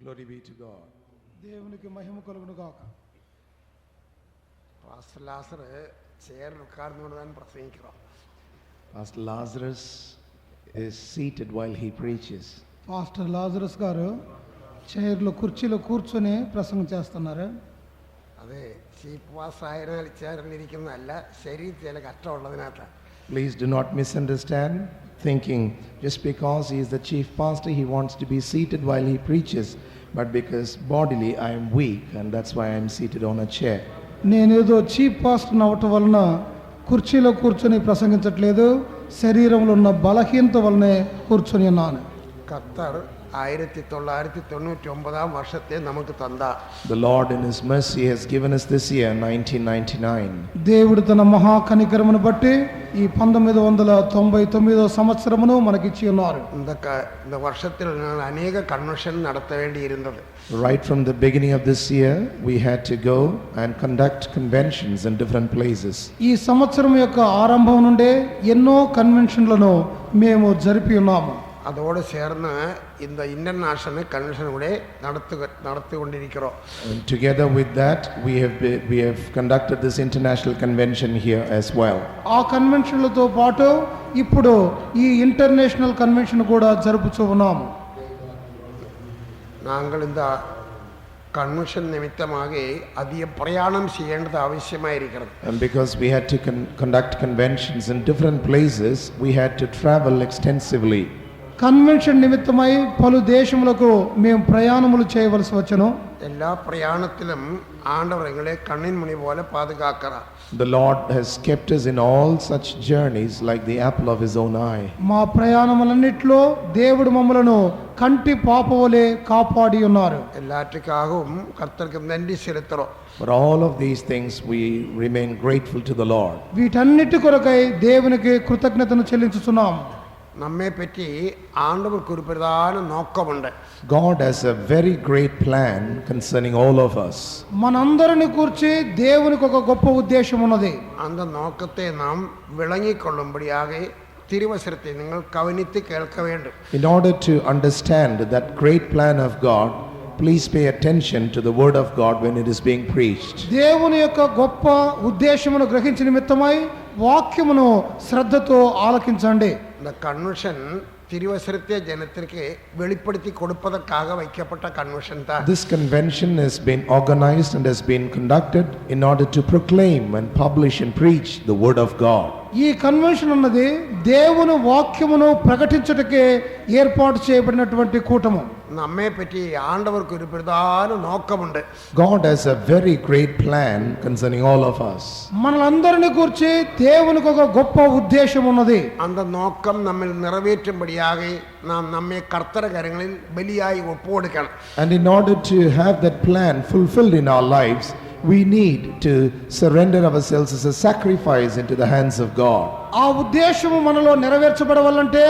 Glory be to God. దేవునికి మహిమ కలుగును గాక. പാസ്റ്റർ ലാസർ ചെയറിൽ ഉட்கார்ന്നുകൊണ്ടാണ് പ്രസംഗിക്കുന്നത്. Pastor Lazarus is seated while he preaches. Pastor Lazarus గారు చైర్లో కుర్చీలో కూర్చొని ప్రసంగం చేస్తున్నారు. അതെ, ചീഫ് പാസ്റ്റർ ആയിരുന്നാൽ ചെയറിലിരിക്കുന്നതല്ല, ശരീരത്തിൽ ചില കഷ്ടമുള്ളതിനകത്താണ്. Please do not misunderstand, thinking just because he is the chief pastor he wants to be seated while he preaches, but because bodily I am weak and that's why I am seated on a chair. నేనేదో chief pastor అవటం వలన కుర్చీలో కూర్చొని ప్రసంగించట్లేదు, శరీరంలో ఉన్న బలహీనత వలనే కూర్చొని ఉన్నాను. ഖത്തർ 1999 വർഷത്തെ നമുക്ക് തന്ന. The Lord in his mercy has given us this year 1999. దేవుడు తన మహా కనికరమును బట్టి ఈ 1999వ సంవత్సరమును మనకిచ్చి ఉన్నారు. இந்த வருஷத்தில் अनेक convention നടത്തേണ്ടിയിരുന്നത്. Right from the beginning of this year we had to go and conduct conventions in different places. ఈ సంవత్సరం యొక్క ఆరంభం నుండే ఎన్నో కన్వెన్షన్లను మేము జరిపి ఉన్నాము. അതോട് ചേർന്ന് இந்த ഇന്റർനാഷണൽ കൺവെൻഷൻ കൂടെ നടത്തിക്കൊണ്ടിരിக்கிறோம். And together with that we have conducted this international convention here as well. ఆ కన్వెన్షన్లతో పాటు ఇప్పుడు ఈ ఇంటర్నేషనల్ కన్వెన్షన్ కూడా జరుపుతూ ఉన్నాము. நாங்கள் இந்த കൺവെൻഷൻ നിമിത്തമായി അധികം പ്രയാണം ചെയ്യേണ്ടത് ആവശ്യമായിരിക്കുന്നത്. And because we had to conduct conventions in different places, we had to travel extensively. Convention నిమిత్తమై పలు దేశములకు మేము ప్రయాణములు చేయవలసి వచ్చెను. എല്ലാ പ്രയാണത്തിലും ആണ്ടവർ ഞങ്ങളെ കണ്ണിൻമണി പോലെ പാതുകാക്കണം. The Lord has kept us in all such journeys like the apple of his own eye. మా ప్రయాణములన్నిట్లో దేవుడు మమ్మలను కంటి పాపవలే కాపాడి ఉన్నారు. എല്ലാറ്റിക്കാകും കർത്തർക്ക് നന്ദി സെലുത്തണം. For all of these things we remain grateful to the Lord. వీటన్నిటి కొరకై దేవునికి కృతజ్ఞతను చెల్లించుచున్నాం. നമ്മെ പറ്റി ആണ്ടവർക്ക് ഒരു പ്രധാന നോക്കമുണ്ട്. God has a very great plan concerning all of us. మనందరిని గురించి దేవునికి ఒక గొప్ప ఉద్దేశం ఉన్నది. அந்த നോക്കത്തെ നാം വിളങ്ങിക്കൊള്ളുമ്പടിയാക തിരുവചനത്തെ നിങ്ങൾ കവനിത്ത് കേൾക്ക வேண்டும். In order to understand that great plan of God, please pay attention to the word of God when it is being preached. దేవుని యొక్క గొప్ప ఉద్దేశమును గ్రహించిన నిమిత్తమై వాక్యమును శ్రద్ధతో ఆలకించండి. இந்த கன்வென்ஷன் തിരുവചനത്തെ ജനത്തിற்கு വെളിപ്പെടുത്തി കൊടുപ്പதற்காக வைக்கப்பட்ட കൺവെൻഷൻ தான். This convention has been organized and has been conducted in order to proclaim and publish and preach the word of God. ఈ కన్వెన్షన్ అన్నది దేవుని వాక్యమును ప్రకటించుటకే ఏర్పాటు చేయబడినటువంటి కూటము. നമ്മെ പറ്റി ആണ്ടവർക്ക് ഒരു പ്രധാന നോക്കമുണ്ട്. God has a very great plan concerning all of us. మనలందరిని గురించి దేవునికి ఒక గొప్ప ఉద్దేశం ఉన్నది. அந்த நோக்கம் நம்மில் நிறைவேற்றும்படியாக நாம் நம்மை கர்த்தர் கரங்களில் பலியாய் ஒப்புக்கொடுக்கலாம். And in order to have that plan fulfilled in our lives, we need to surrender ourselves as a sacrifice into the hands of God. ఆ ఉద్దేశము మనలో నెరవేర్చబడవాలంటే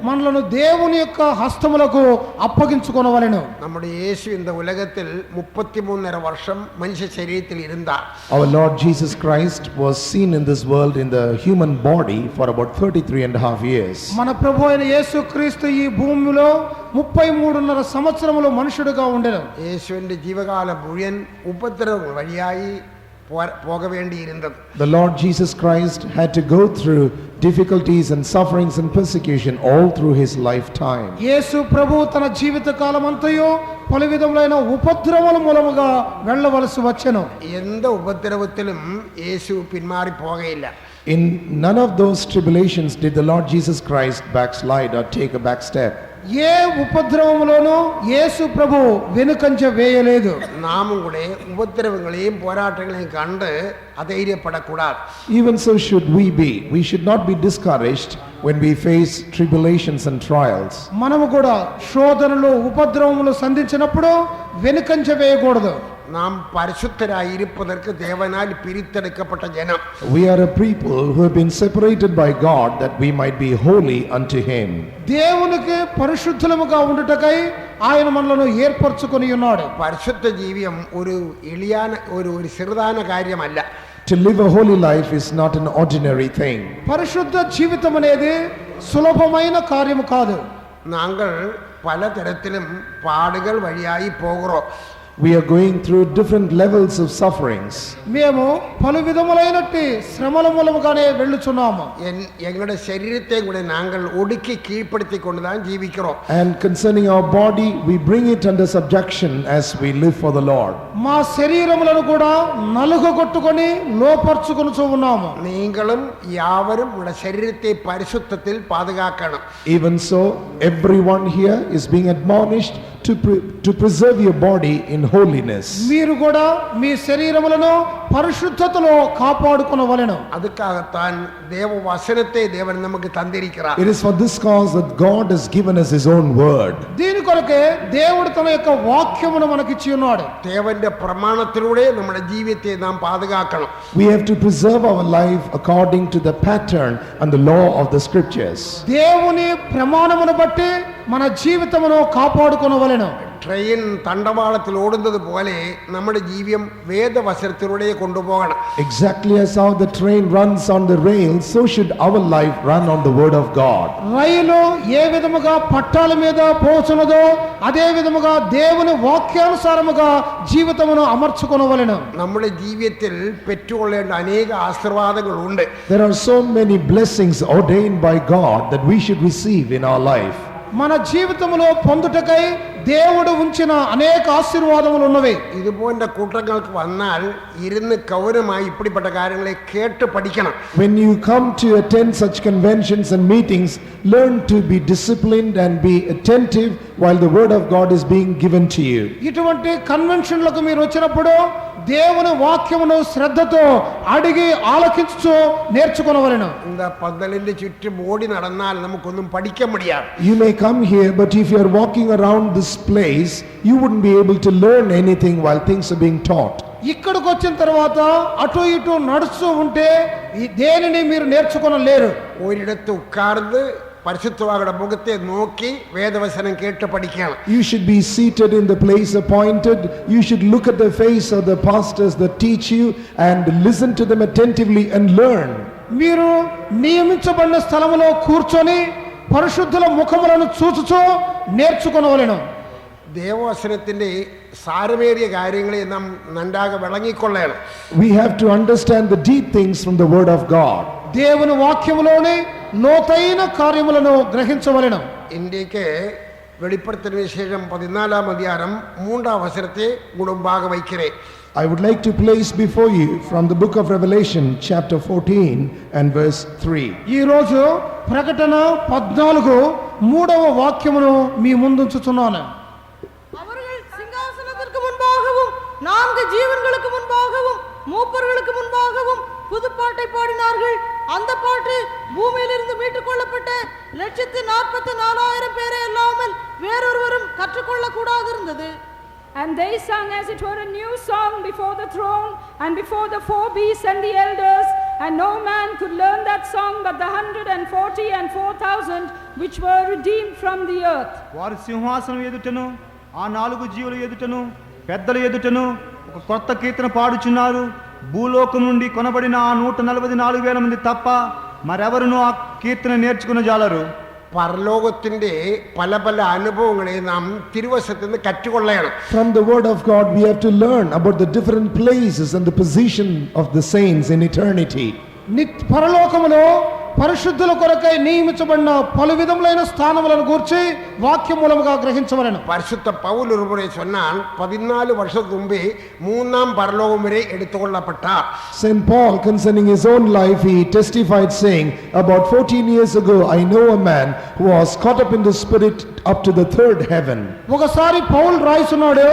మనలను దేవుని యొక్క హస్తములకు అప్పగించుకొనవలెను. നമ്മുടെ യേശു இந்த உலகத்தில் 33.5 വർഷം മനുഷ്യ ശരീരത്തിൽ இருந்தார். Our Lord Jesus Christ was seen in this world in the human body for about 33.5 years. మన ప్రభువు అయిన యేసుక్రీస్తు ఈ భూమిలో 33.5 సంవత్సరములు మనుషుడుగా ఉండెను. യേശുവിന്റെ ജീവകാല മുഴുവൻ ഉപദ്രവങ്ങൾ വഴിയായി പോക വേണ്ടിയിരുന്നത്. The Lord Jesus Christ had to go through difficulties and sufferings and persecution all through his lifetime. యేసు ప్రభువు తన జీవిత కాలమంతయు పలు విధములైన ఉపద్రవముల మూలముగా వెళ్ళవలసి వచ్చెను. എന്ത് ഉപദ്രവത്തിലും യേശു പിന്മാറി പോകയില്ല. In none of those tribulations did the Lord Jesus Christ backslide or take a back step. ఏ ఉపద్రవములోనూ యేసు ప్రభు వెనుకంజ వేయలేదు. നാമും കൂടെ ഉപദ്രവങ്ങളെയും പോരാട്ടങ്ങളെയും കണ്ട് അധൈര്യപ്പെടக்கூடாது. Even so should we be. We should not be discouraged when we face tribulations and trials. మనము కూడా శోధనలు ఉపద్రవములు సంధించినప్పుడు వెనుకంజ వేయకూడదు. നാം പരിശുദ്ധരായിരിപ്പதற்கு ദേവനാൽ പിരിത്തെടുക്കപ്പെട്ട ജനം. We are a people who have been separated by God that we might be holy unto him. దేవునికి పరిశుద్ధులముగా ఉండుటకై ఆయన మనలను ఏర్పరచుకొని ఉన్నాడు. പരിശുദ്ധ ജീവിതം ഒരു ഒരു ചെറുതാന കാര്യമല്ല. To live a holy life is not an ordinary thing. పరిశుద్ధ జీవితం అనేది సులభమైన కార్యము కాదు. നാങ്ങൾ പലതരത്തിലും പാടുകൾ വഴിയായി പോകുറോം. We are going through different levels of sufferings. మేము పలు విధములైనట్టి శ్రమల మూలముగానే వెళ్ళుచున్నాము. எங்களுடைய சரீரத்தை கூட நாங்கள் ஒடுக்கி கீழ்ப்படுத்தி கொண்டுதான் ஜீவிக்கிறோம். And concerning our body, we bring it under subjection as we live for the Lord. మా శరీరములను కూడా నలుగగొట్టుకొని లోపర్చుకొనుచు ఉన్నాము. நீங்களும் யாவரும் உங்களுடைய சரீரத்தை பரிசுத்தத்தில் பாதுகாக்கணும். Even so, everyone here is being admonished to preserve your body in holiness. మీరు కూడా మీ శరీరములను పరిశుద్ధతలో కాపాడుకొనవలెను. அதுக்காகத்தான் தேவ வசனத்தை தேவன் நமக்கு தந்திருக்கிறார். It is for this cause that God has given us his own word. దీని కొరకే దేవుడు తన యొక్క వాక్యమును మనకిచ్చి ఉన్నాడు. தேவனுடைய பிரமாணத்திலூടെ നമ്മുടെ ജീവിതத்தை நாம் பாதுகாக்கணும். We have to preserve our life according to the pattern and the law of the scriptures. దేవుని ప్రమాణమును బట్టి మన జీవితమును కాపాడుకొనవలెను. ട്രെയിൻ തണ്ടവാളത്തിൽ ഓടുന്നത് പോലെ നമ്മുടെ ജീവിതം വേദവചനത്തിലൂടെ കൊണ്ടുപോകണം. Exactly as how the train runs on the rails, so should our life run on the word of God. రైలు ఏ విధముగా పట్టాల మీద పోచునదో అదే విధముగా దేవుని వాక్యానుసారముగా జీవితమును అమర్చుకొనవలెను. നമ്മുടെ ജീവിതത്തിൽ പെറ്റുകൊള്ളേണ്ട അനേക ആശീർവാദങ്ങളുണ്ട്. There are so many blessings ordained by God that we should receive in our life. మన జీవితములో పొందుటకై దేవుడు ఉంచిన అనేక ఆశీర్వాదములు ఉన్నవి. ഇതുപോലുള്ള കൂട്ടങ്ങൾക്ക് വന്നാൽ ഇരുന്ന് കൗരമായി ഇപ്പിടിപ്പെട്ട കാര്യങ്ങളെ കേട്ട് പഠിക്കണം. When you come to attend such conventions and meetings, learn to be disciplined and be attentive while the word of God is being given to you. ఇటువంటి కన్వెన్షన్లకు మీరు వచ్చినప్పుడు దేవుని వాక్యమును శ్రద్ధతో అడిగి ఆలకించు నేర్చుకొనవలెను. இந்த പന്തലിന്റെ ചുറ്റും ഓടി നടന്നാൽ നമുക്കൊന്നും പഠിക്കാൻ முடியாது. You may come here, but if you are walking around this place, you wouldn't be able to learn anything while things are being taught. ఇక్కడికి వచ్చిన తర్వాత అటు ఇటు నడుస్తూ ఉంటే ఈ దేనిని మీరు నేర్చుకొనలేరు. ഒരിടത്ത് ഉட்கார்ந்து പരിശുദ്ധവായുടെ മുഖത്തെ നോക്കി വേദവചനം കേട്ട് പഠിക്കണം. You should be seated in the place appointed. You should look at the face of the pastors that teach you and listen to them attentively and learn. మీరు నియమించబడిన స్థలములో కూర్చొని పరిశుద్ధుల ముఖములను చూచుచూ నేర్చుకొనవలెను. ദേവവചനത്തിന്റെ സാരമേറിയ കാര്യങ്ങളെ നാം നന്നാകെ വിളങ്ങിക്കൊള്ളണം. We have to understand the deep things from the word of God. దేవుని వాక్యములోని లోతైన కార్యములను గ్రహించవలెను. ഇന്ത്യക്ക് വെളിപ്പെടുത്തലിന് വിശേഷം 14-ാം അധ്യായം 3-ാം വചനത്തെ മുൻപാകെ വയ്க்கிறേ. I would like to place before you from the book of Revelation chapter 14 and verse 3. ఈ రోజు ప్రకటన 14 3వ వాక్యమును మీ ముందుంచుచున్నాను. அவர்கள் சிங்காசனத்திற்கு முன்பாகவும் 4 ஜீவன்களுக்கு முன்பாகவும் மூப்பர்களுக்கு முன்பாகவும் புதுப்பாட்டை பாடினார்கள். அந்த பாட்டு பூமியிலிருந்து மீட்டுக் கொள்ளப்பட்ட 144,000 பேரை அல்லாமல் வேறொருவரும் கற்றுக்கொள்ள கூடாதிருந்தது. And they sang as it were a new song before the throne and before the 4 beasts and the elders, and no man could learn that song but the 144,000 which were redeemed from the earth. వారు సింహాసనం ఎదుటను ఆ 4 జీవుల ఎదుటను పెద్దల ఎదుటను ఒక కొత్త కీర్తన పాడుచున్నారు. భూలోకం నుండి కొనబడిన ఆ 144,000 మంది తప్ప మరెవరునూ ఆ కీర్తన నేర్చుకునజాలరు. പരലോകത്തിന്റെ പല പല അനുഭവങ്ങളെ നാം തിരുവചനത്തിൽ നിന്ന് കറ്റുകൊള്ളണം. From the word of God we have to learn about the different places and the position of the saints in eternity. పరలోకములో పరిశుద్ధుల కొరకై నియమించబడిన పలు విధములైన స్థానములను గూర్చి వాక్యం మూలముగా గ్రహించవలెను. പരിശുദ്ധ പൗൽ ഒരു മുறை சொன்னான் 14 വർഷத்துக்கு മുമ്പേ 3-ാം പരലോകം വരെ എടുത്തുകൊള്ളപ്പെട്ട. St. Paul, concerning his own life, he testified saying, about 14 years ago I know a man who was caught up in the spirit up to the 3rd heaven. ఒకసారి పౌల్ రాయిస్తున్నాడు,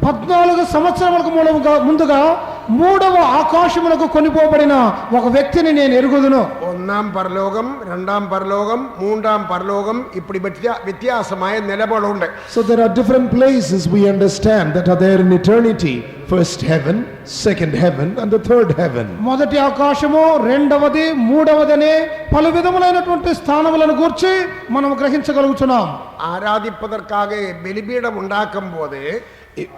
14 సంవత్సరములకు ముందుగా 3వ ఆకాశములకు కొనిపోబడిన ఒక వ్యక్తిని నేను ఎరుగుదును. 1-ാം പരലോകം 2-ാം പരലോകം 3-ാം പരലോകം இப்படி വ്യത്യാസമായ നിലപാടുണ്ട്. So there are different places we understand that are there in eternity. First heaven, second heaven and the 3rd heaven. మొదటి ఆకాశము, రెండవది, మూడవదనే పలు విధములైనటువంటి స్థానములను గూర్చి మనం గ్రహించగలుగుతున్నాం. ആരാധിപ്പதற்காக ബലിപീഠം ഉണ്ടാക്കുമ്പോൾ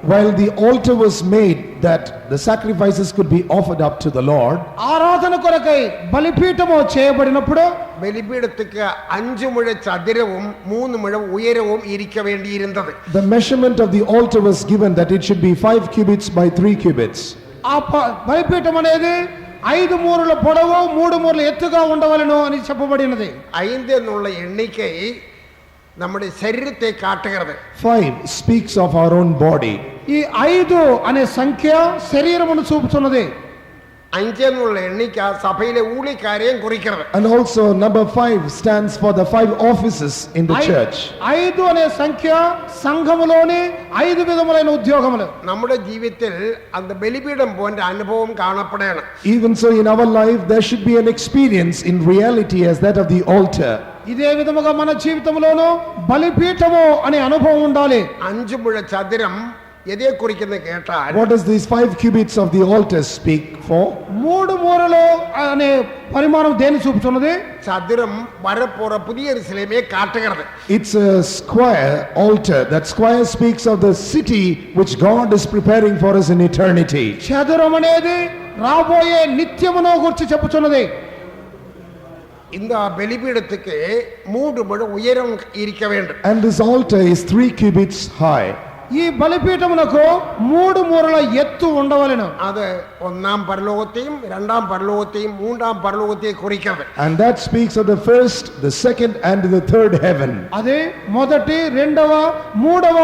while the altar was made that the sacrifices could be offered up to the Lord, ఆరాధన కొరకై బలిపీఠము చేయబడినప్పుడు ബലിപീഠத்துக்கு 5 മുഴ ചതുരവും 3 മുഴ ഉയരവും ഇരിക്ക വേണ്ടിയിരുന്നത്. The measurement of the altar was given that it should be 5 cubits by 3 cubits. ఆ బలిపీఠం అనేది 5 మూరల పొడవు 3 మూరల ఎత్తుగా ఉండవలెను అని చెప్పబడినది. 5 എന്നുള്ള എണ്ണിക്കை നമ്മുടെ ശരീരത്തെ കാട്ടുகிறது. 5 speaks of our own body. ఈ 5 అనే సంఖ్య శరీరమును చూపుతున్నది. 5 എന്നുള്ള എണ്ണിക്ക സഭയിലെ ഊഴിക്കാരെയും കുറിക്കുന്നത്. And also number 5 stands for the 5 offices in the church. 5 అనే సంఖ్య సంఘములోని 5 విధములైన ఉద్యోగములు. നമ്മുടെ ജീവിതത്തിൽ அந்த ബലിപീഠം പോன்ற അനുഭവം കാണപ്പെടണം. Even so in our life there should be an experience in reality as that of the altar. ఇదే విధముగా మన జీవితంలోనూ బలిపీఠము అనే అనుభవం ఉండాలి. 5 മുഴ ചതുരം എതേ കുറിക്കുന്നത് കേട്ടാൽ What does these 5 cubits of the altar speak for? 3 మూరలు అనే పరిమాణం దేని చూపుతున్నది? ചതുരം വരപ്പോറ പുതിയ യെരൂശലേമെ കാട്ടുகிறது. It's a square altar. That square speaks of the city which God is preparing for us in eternity. చదురం అనేది రాబోయే నిత్యమును గురించి చెప్పుచున్నది. இந்த ബലിപീഠத்துக்கு 3 മുഴ ഉയരം ഇരിക്ക வேண்டும். And this altar is 3 cubits high. ఈ బలిపీఠమునకు 3 మూరల ఎత్తు ఉండవలెను. അത് ഒന്നാം പരലോകത്തെയും രണ്ടാം പരലോകത്തെയും മൂന്നാം പരലോകത്തെയും കുറിക്കുന്നത്. And that speaks of the first, the second and the third heaven. అది మొదటి రెండవ మూడవ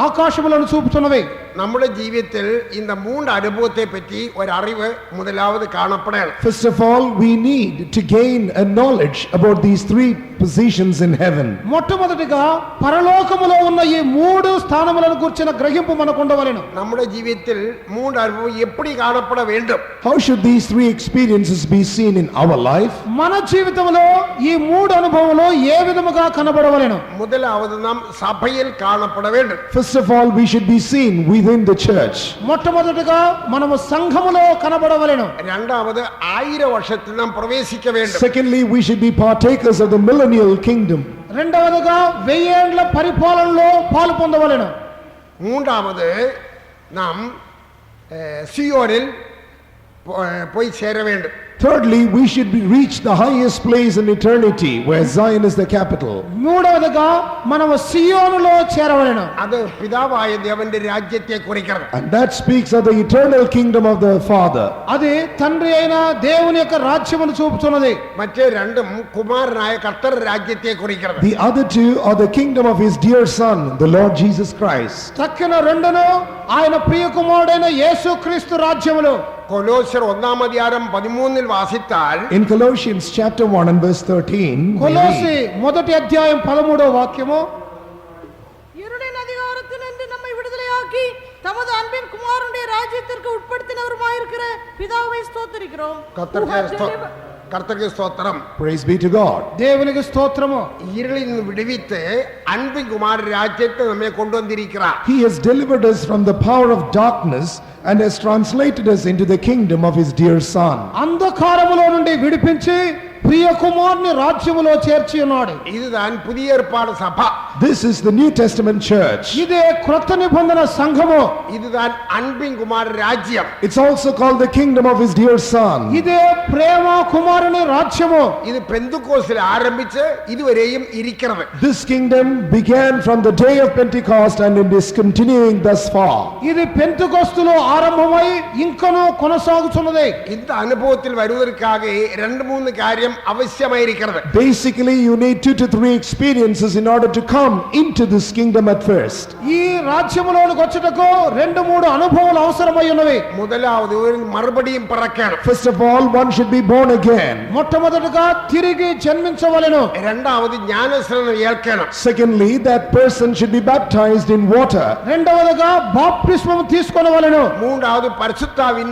ఆకాశములను చూపుతున్నవి. നമ്മുടെ ജീവിതത്തിൽ இந்த 3 അനുഭവത്തെ പറ്റി ഒരു അറിവ് മുതലാവത് കാണപ്പെടണം. First of all, we need to gain a knowledge about these 3 positions in heaven. మొట్టమొదటిగా పరలోకములో ఉన్న ఈ 3 స్థానములను గురించిన గ్రహింపు మనకు ఉండవలెను. നമ്മുടെ ജീവിതത്തിൽ 3 അനുഭവം എപ്പടി കാണപ്പെട வேண்டும்? How should these 3 experiences be seen in our life? మన జీవితంలో ఈ 3 అనుభవములు ఏ విధముగా కనబడవలెను? முதலாவது நாம் சபையில் காணப்பட வேண்டும். First of all, we should be seen within the church. మొట్టమొదటిగా మనము సంఘములో కనబడవలెను. രണ്ടാമത് 1000 വർഷത്തിൽ നാം പ്രവേശിക്ക வேண்டும். Secondly, we should be partakers of the millennial kingdom. రెండవదిగా 1000 ఏండ్ల పరిపాలనలో పాలు పొందవలెను. മൂന്നാമത് നാം സിയോനിൽ പോയി ചേര வேண்டும். Thirdly, we should reach the highest place in eternity where Zion is the capital. మూడవదిగా మనము సియోనులో చేరవలెను. അത് പിതാവായ ദേവന്റെ രാജ്യത്തെ കുറിക്കണം. And that speaks of the eternal kingdom of the Father. అది తండ్రి అయిన దేవుని యొక్క రాజ్యమును చూపుతున్నది. മറ്റേ രണ്ടും കുമാരനായ കർത്തർ രാജ്യത്തെ കുറിക്കണം. The other 2 are the kingdom of his dear son, the Lord Jesus Christ. తక్కిన రెండును ఆయన ప్రియ కుమారుడైన యేసుక్రీస్తు రాజ్యములు. കൊലോസ്യർ 1-ാം അധ്യായം 13 വാസിച്ചാൽ In Colossians chapter 1 and verse 13, we కొలొస్సీ read, మొదటి అధ్యాయం 13వ వాక్యము, இருளின் அதிகாரத்தினின்று நம்மை விடுதலையாக்கி தமது அன்பின் குமாரனுடைய ராஜ்யத்திற்கு உட்படுத்தினவருமாயிருக்கிற பிதாவை ஸ்தோத்திரிக்கிறோம். കർത്തർക്ക് സ്തോത്രം. praise be to God. దేవునికి స్తోత్రము. ഇരുളിൽ നിന്ന് വിടുവിത്ത് അൻപിൻ കുമാര രാജ്യത്തെ നമ്മെ കൊണ്ടുവന്നിരിക്കുക. He has delivered us from the power of darkness and has translated us into the kingdom of his dear son. అంధకారములో నుండి విడిపించి ప్రియ కుమారుని రాజ్యములో చేర్చి ఉన్నాడు. ഇതുതാൻ പുതിയ ഏർപ്പാട് സഭ. This is the New Testament church. ఇదే క్రొత్త నిబంధన సంఘము. ഇതുതാൻ അൻപിൻ കുമാര രാജ്യം. It's also called the kingdom of his dear son. ఇదే ప్రేమ కుమారుని రాజ్యము. ഇത് പെന്തക്കോസ്തിൽ ആരംഭിച്ച് ഇതുവരെയും ഇരിക്കുന്നത്. This kingdom began from the day of Pentecost and it is continuing thus far. ఇది పెంతెకొస్తులో ఆరంభమై ఇంకనూ కొనసాగుతున్నది. இந்த അനുഭവത്തിൽ വരുവதற்காக 2-3 കാര്യം ആവശ്യമായിരിക്കുന്നത്. Basically, you need 2 to 3 experiences in order to come into this kingdom at first. ఈ రాజ్యములోనికి వచ్చుటకు 2-3 అనుభవాలు అవసరమై ఉన్నవి. முதலாவது ஒரு மறுபடியும் பிறக்கணும். First of all, one should be born again. మొట్టమొదటిగా తిరిగి జన్మించవలెను. രണ്ടാമത് ജ്ഞാനസ്നാനം ഏൽക്കണം. Secondly, that person should be baptized in water. రెండవదిగా బాప్తిస్మం తీసుకొనవలెను. മൂന്നാമത് പരിശുദ്ധാവിൻ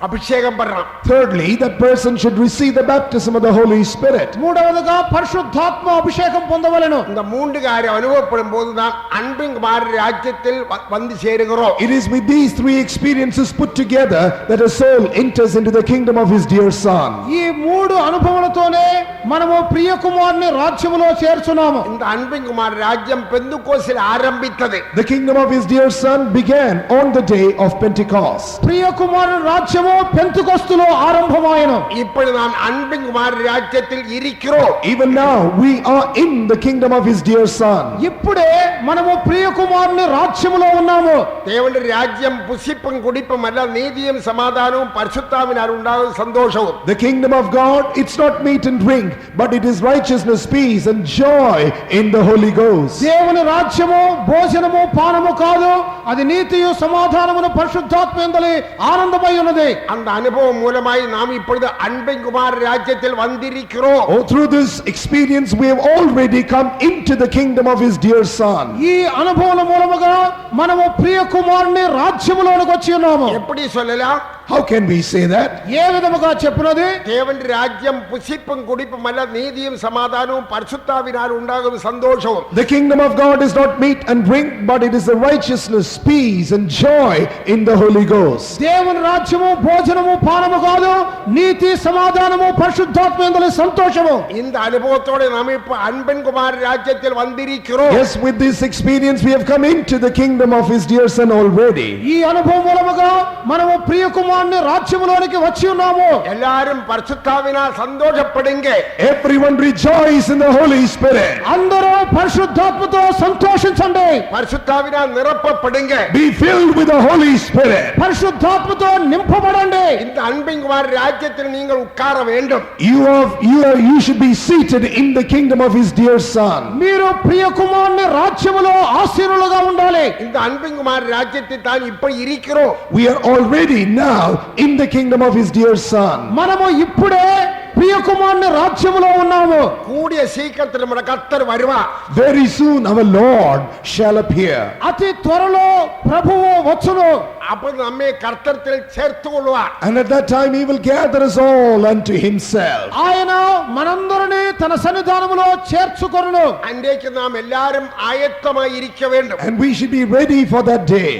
അഭിഷേകം പെറണം. Thirdly, that person should receive the baptism of the Holy Spirit. మూడవదిగా పరిశుద్ధాత్మ అభిషేకం పొందవలెను. இந்த 3 காரியம் അനുഭവപ്പെടും போது தான் அன்பின் குமார ராஜ்யத்தில் வந்து சேருகிறோம். It is with these 3 experiences put together that a soul enters into the kingdom of his dear son. ఈ 3 అనుభవాలతోనే మనము ప్రియ కుమారుని రాజ్యములో చేర్చున్నాము. இந்த அன்பின் குமார ராஜ்யம் பெந்தக்கோஸ்தில் ஆரம்பித்தது. The kingdom of his dear son began on the day of Pentecost. ప్రియ కుమారుని రాజ్యము పెంతుకొస్తులో ఆరంభమాయను. இப்பொழுது நாம் அன்பின் குமார் ராஜ்யத்தில் இருக்கிறோம். Even now we are in the kingdom of his dear son. ఇప్పుడే మనము ప్రియ కుమారుని రాజ్యములో ఉన్నాము. தேவனுடைய ராஜ்யம் புசிப்பும் குடிப்பும் அல்ல, நீதியும் சமாதானமும் பரிசுத்தாவினால் உண்டாகும் சந்தோஷமும். The kingdom of God, it's not meat and drink, but it is righteousness, peace and joy in the Holy Ghost. దేవుని రాజ్యము భోజనము పానము కాదు, అది నీతియు సమాధానమును పరిశుద్ధాత్మ యందలి ఆనందమై ఉన్నది. அந்த அனுபவம் மூலமாய் நாம் இப்பொழுது அன்பின் குமார் ராஜ்யத்தில் வந்திருக்கிறோம். Oh, through this experience we have already come into the kingdom of his dear son. ఈ అనుభవం మూలముగా మనము ప్రియ కుమారుని రాజ్యములోనికి వచ్చి ఉన్నాము. எப்படி சொல்லலாம்? How can we say that? ఏ విధముగా చెప్పినది? தேவனுடைய ராஜ்யம் புசிப்பும் குடிப்பும் அல்ல, நீதியும் சமாதானமும் பரிசுத்தாவினால் உண்டாகும் சந்தோஷமும். The kingdom of God is not meat and drink, but it is the righteousness, peace and joy in the Holy Ghost. దేవుని రాజ్యము భోజనము పానము కాదు, నీతి సమాధానము పరిశుద్ధాత్మ యందలి సంతోషము. இந்த அனுபவத்தோட நாம் இப்ப அன்பின் குமார் ராஜ்யத்தில் வந்திருக்கிறோம். Yes, with this experience we have come into the kingdom of his dear son already. ఈ అనుభవం మూలముగా మనము ప్రియ కుమారుని రాజ్యములోనికి వచ్చి ఉన్నాము. எல்லாரும் பரிசுத்தாவினால் சந்தோஷப்படுங்க. Everyone rejoice in the Holy Spirit. అందరూ పరిశుద్ధాత్మతో సంతోషించండి. பரிசுத்தாவினால் நிரப்பப்படுங்க. Be filled with the Holy Spirit. పరిశుద్ధాత్మతో నింపబడండి. இந்த அன்பின் குமார் ராஜ்யத்தில் நீங்கள் உட்கார வேண்டும். You should be seated in the kingdom of his dear son. మీరు ప్రియ కుమారుని రాజ్యములో ఆసీనులుగా ఉండాలి. இந்த அன்பின் குமார் ராஜ்யத்தில் தான் இப்ப இருக்கிறோம். We are already now in the kingdom of his dear son. మనము ఇప్పుడే ప్రియ కుమారుని రాజ్యములో ఉన్నాము. கூடிய சீக்கிரத்தில் நம்முடைய கர்த்தர் வருவார். Very soon our Lord shall appear. అతి త్వరలో ప్రభువు వచ్చును. அப்போது நம்மை கர்த்தத்தில் சேர்த்து கொள்வார். And at that time he will gather us all unto himself. ఆయన మనందరినీ తన సన్నిధానములో చేర్చుకొనును. அன்றைக்கு நாம் எல்லாரும் ஆயத்தமாய் இருக்க வேண்டும். And we should be ready for that day.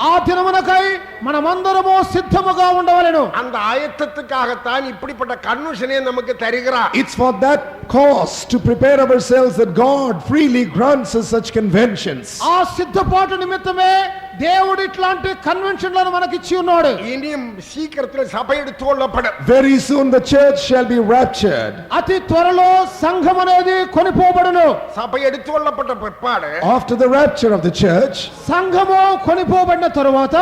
ఆ దినమునకై మనమందరము సిద్ధముగా ఉండవలెను. அந்த ஆயத்தத்துக்காகத்தான் இப்படிப்பட்ட கன்வென்ஷனை நமக்கு தருகிறார். It's for that cause, to prepare ourselves, that God freely grants us such conventions. ఆ సిద్ధపాటు నిమిత్తమే దేవుడు ఇట్లాంటి కన్వెన్షన్లను మనకిచ్చి ఉన్నాడు. இனியும் சீக்கிரத்தில் சபை எடுத்து கொள்ளப்படும். Very soon the church shall be raptured. అతి త్వరలో సంఘం అనేది కొనిపోబడును. சபை எடுத்து கொள்ளப்பட்ட பிற்பாடு After the rapture of the church, సంఘము కొనిపోబడిన తరువాత